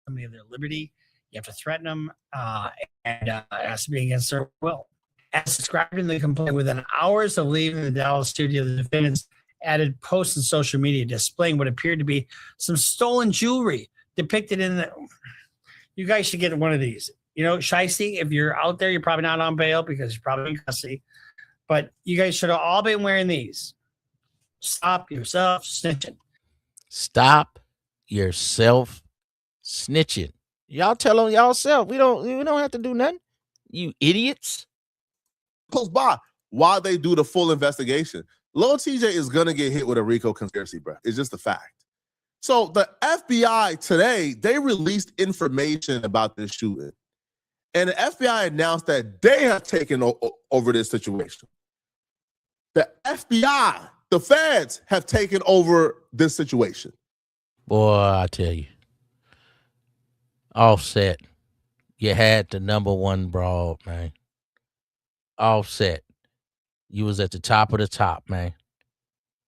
Somebody of their liberty. You have to threaten them, and it has to be against their will. As described in the complaint, within hours of leaving the Dallas studio, the defendants added posts on social media displaying what appeared to be some stolen jewelry depicted in the. You guys should get one of these. Shiesty, if you're out there, you're probably not on bail because you're probably in custody. But you guys should have all been wearing these. Stop yourself snitching. Stop yourself snitching. Y'all tell on y'allself. We don't have to do nothing. You idiots. Close by while they do the full investigation. Lil TJ is gonna get hit with a RICO conspiracy, bro. It's just a fact. So the FBI today, they released information about this shooting. And the FBI announced that they have taken over this situation. The FBI, the feds, have taken over this situation. Boy, I tell you. Offset. You had the number one broad, man. Offset. You was at the top of the top, man.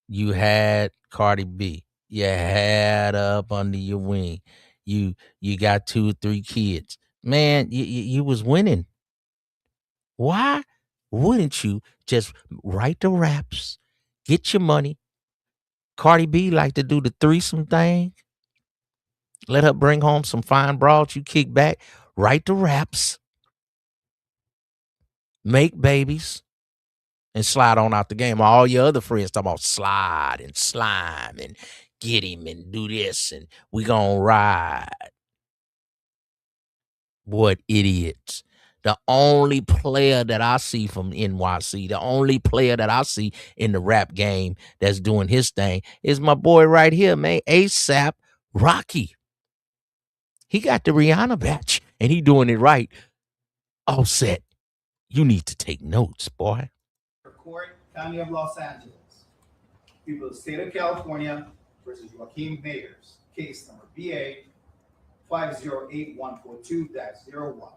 You had Cardi B. You had her up under your wing. You got 2 or 3 kids. Man, you was winning. Why wouldn't you just write the raps, get your money? Cardi B like to do the threesome thing. Let her bring home some fine broads. You kick back, write the raps, make babies, and slide on out the game. All your other friends talking about slide and slime and get him and do this and we gonna ride. What idiots. The only player that I see from NYC, the only player that I see in the rap game that's doing his thing is my boy right here, man, ASAP Rocky. He got the Rihanna batch and he doing it right. Offset. You need to take notes, boy. Court, County of Los Angeles. People of the state of California versus Joaquin Mayers. Case number BA 508142-01.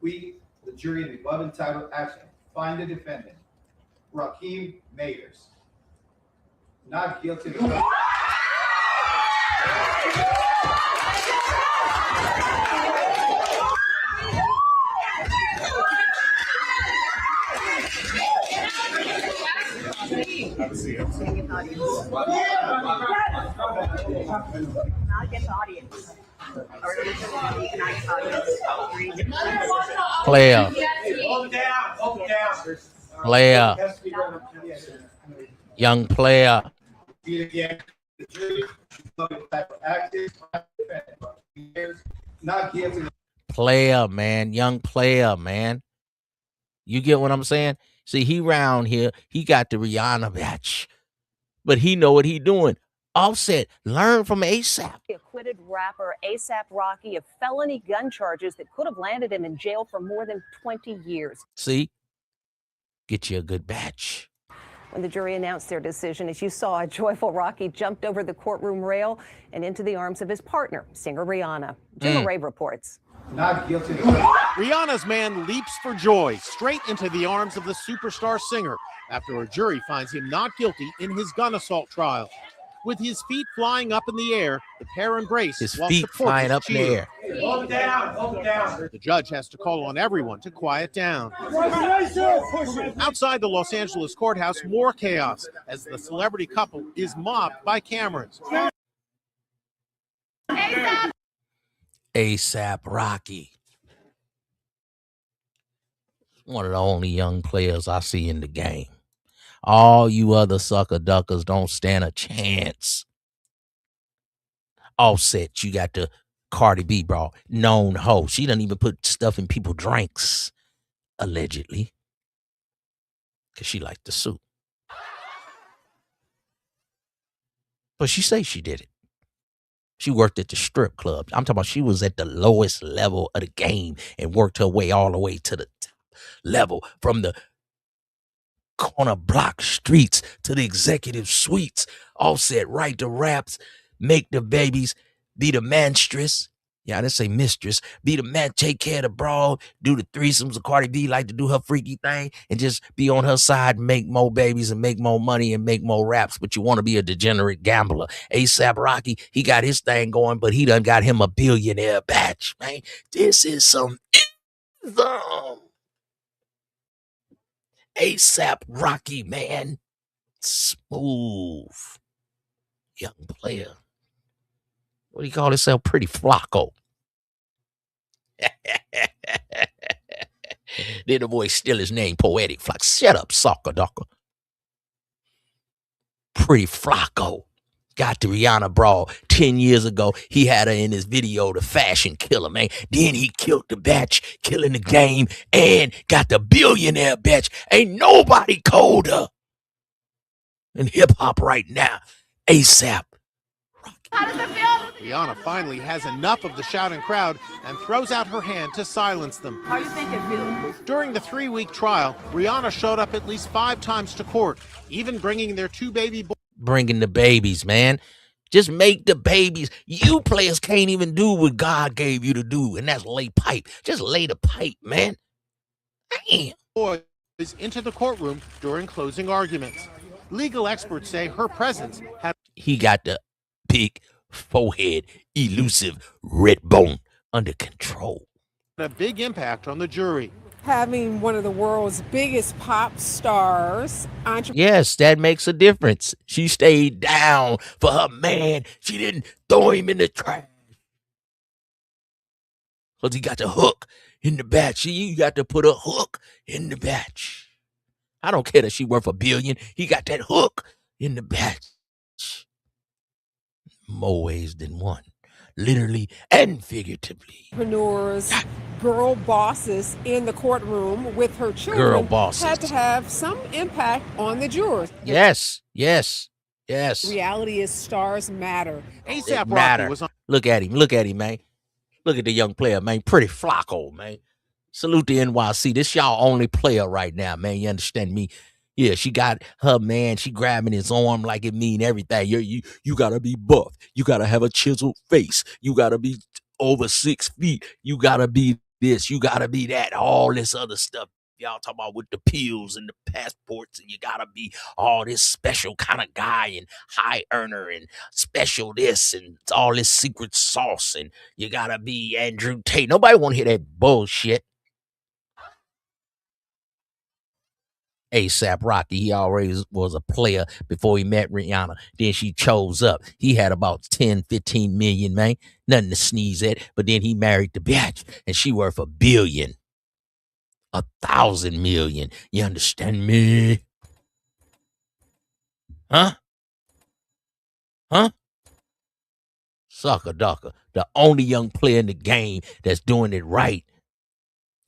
We, the jury in the above entitled action, find the defendant, Joaquin Mayers, not guilty of the Not against the audience. Player. Player. Young player. Player, man. Young player, man. You get what I'm saying? See, he round here. He got the Rihanna batch. But he know what he doing. Offset, learn from ASAP. Acquitted rapper ASAP Rocky of felony gun charges that could have landed him in jail for more than 20 years. See? Get you a good batch. When the jury announced their decision, as you saw, a joyful Rocky jumped over the courtroom rail and into the arms of his partner, singer Rihanna. Jim Ray reports. Not guilty. Rihanna's man leaps for joy straight into the arms of the superstar singer after a jury finds him not guilty in his gun assault trial. With his feet flying up in the air, the pair embrace. His feet flying up in the air. Hold down, hold down. The judge has to call on everyone to quiet down. Outside the Los Angeles courthouse, more chaos as the celebrity couple is mobbed by cameras. ASAP Rocky. One of the only young players I see in the game. All you other sucker duckers don't stand a chance. Offset, you got the Cardi B, bro. Known hoe. She doesn't even put stuff in people's drinks, allegedly. Because she liked the suit. But she say she did it. She worked at the strip club. I'm talking about she was at the lowest level of the game and worked her way all the way to the top level, from the corner block streets to the executive suites. Offset, write the raps, make the babies, be the manstress. Yeah, I didn't say mistress. Be the man, take care of the broad, do the threesomes. Of Cardi B like to do her freaky thing and just be on her side, make more babies and make more money and make more raps. But you want to be a degenerate gambler. ASAP Rocky, he got his thing going, but he done got him a billionaire batch, man. This is some Izm. ASAP Rocky, man. Smooth. Young player. What do you call himself? Pretty Flacco. Then the boy still his name, Poetic Flacco. Shut up, soccer docker. Pretty Flacco. Got the Rihanna brawl 10 years ago. He had her in his video, The Fashion Killer, man. Then he killed the batch, killing the game, and got the billionaire batch. Ain't nobody colder in hip-hop right now. ASAP. Rihanna finally has enough of the shouting crowd and throws out her hand to silence them. How you think it feels? During the 3-week trial, Rihanna showed up at least 5 times to court, even bringing their 2 baby boys. Bringing the babies, man. Just make the babies. You players can't even do what God gave you to do, and that's lay pipe. Just lay the pipe, man. Damn. Boys into the courtroom during closing arguments. Legal experts say her presence had. He got the big forehead, elusive red bone under control. A big impact on the jury. Having one of the world's biggest pop stars, Yes, that makes a difference. She stayed down for her man. She didn't throw him in the trash. Because he got the hook in the batch. You got to put a hook in the batch. I don't care that she worth $1 billion. He got that hook in the batch. More ways than one. Literally and figuratively. entrepreneurs, girl bosses in the courtroom with her children Girl bosses. had to have some impact on the jurors. Yes. Reality is stars matter. ASAP Matter. Rocky was on. Look at him, man. Look at the young player, man. Pretty Flacco, man. Salute the NYC. This y'all only player right now, man. You understand me? Yeah, she got her man. She grabbing his arm like it mean everything. You gotta be buff. You gotta have a chiseled face. You gotta be over 6 feet. You gotta be this. You gotta be that. All this other stuff y'all talking about with the pills and the passports, and you gotta be all this special kind of guy and high earner and special this and all this secret sauce, and you gotta be Andrew Tate. Nobody want to hear that bullshit. ASAP Rocky, he already was a player before he met Rihanna. Then she chose up. He had about 10, 15 million, man. Nothing to sneeze at. But then he married the bitch, and she worth $1 billion. 1,000 million. You understand me? Huh? Sucker ducker. The only young player in the game that's doing it right.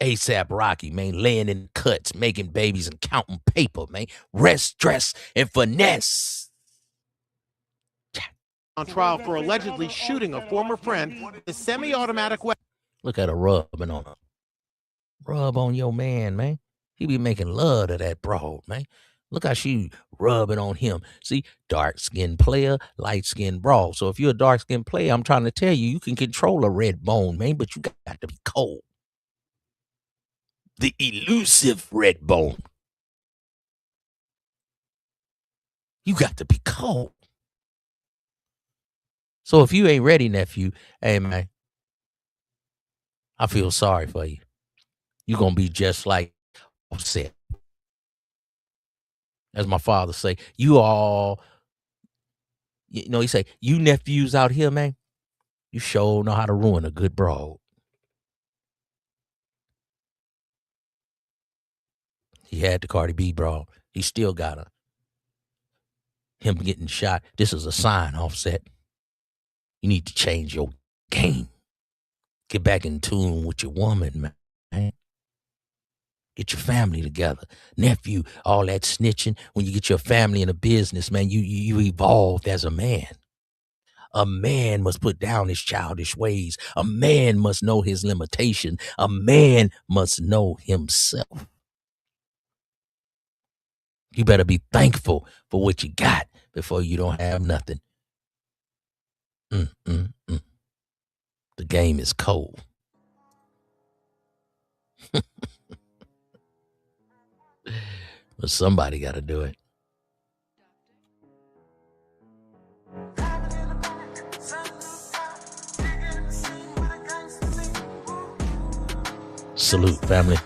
ASAP Rocky, man, laying in cuts, making babies and counting paper, man. Rest, dress, and finesse. On trial for allegedly shooting a former friend with a semi-automatic weapon. Look at her rubbing on her. Rub on your man, man. He be making love to that broad, man. Look how she rubbing on him. See, dark-skinned player, light-skinned broad. So if you're a dark-skinned player, I'm trying to tell you, you can control a red bone, man, but you got to be cold. The elusive red bone. You got to be cold. So if you ain't ready, nephew, hey, man, I feel sorry for you. You're going to be just like Offset. As my father say, you all, you know, he say, you nephews out here, man, you sure know how to ruin a good broad. He had the Cardi B broad. He still got her. Him getting shot. This is a sign, Offset. You need to change your game. Get back in tune with your woman, man. Get your family together. Nephew, all that snitching. When you get your family in a business, man, you evolved as a man. A man must put down his childish ways. A man must know his limitation. A man must know himself. You better be thankful for what you got before you don't have nothing. The game is cold. But somebody got to do it. Salute, family.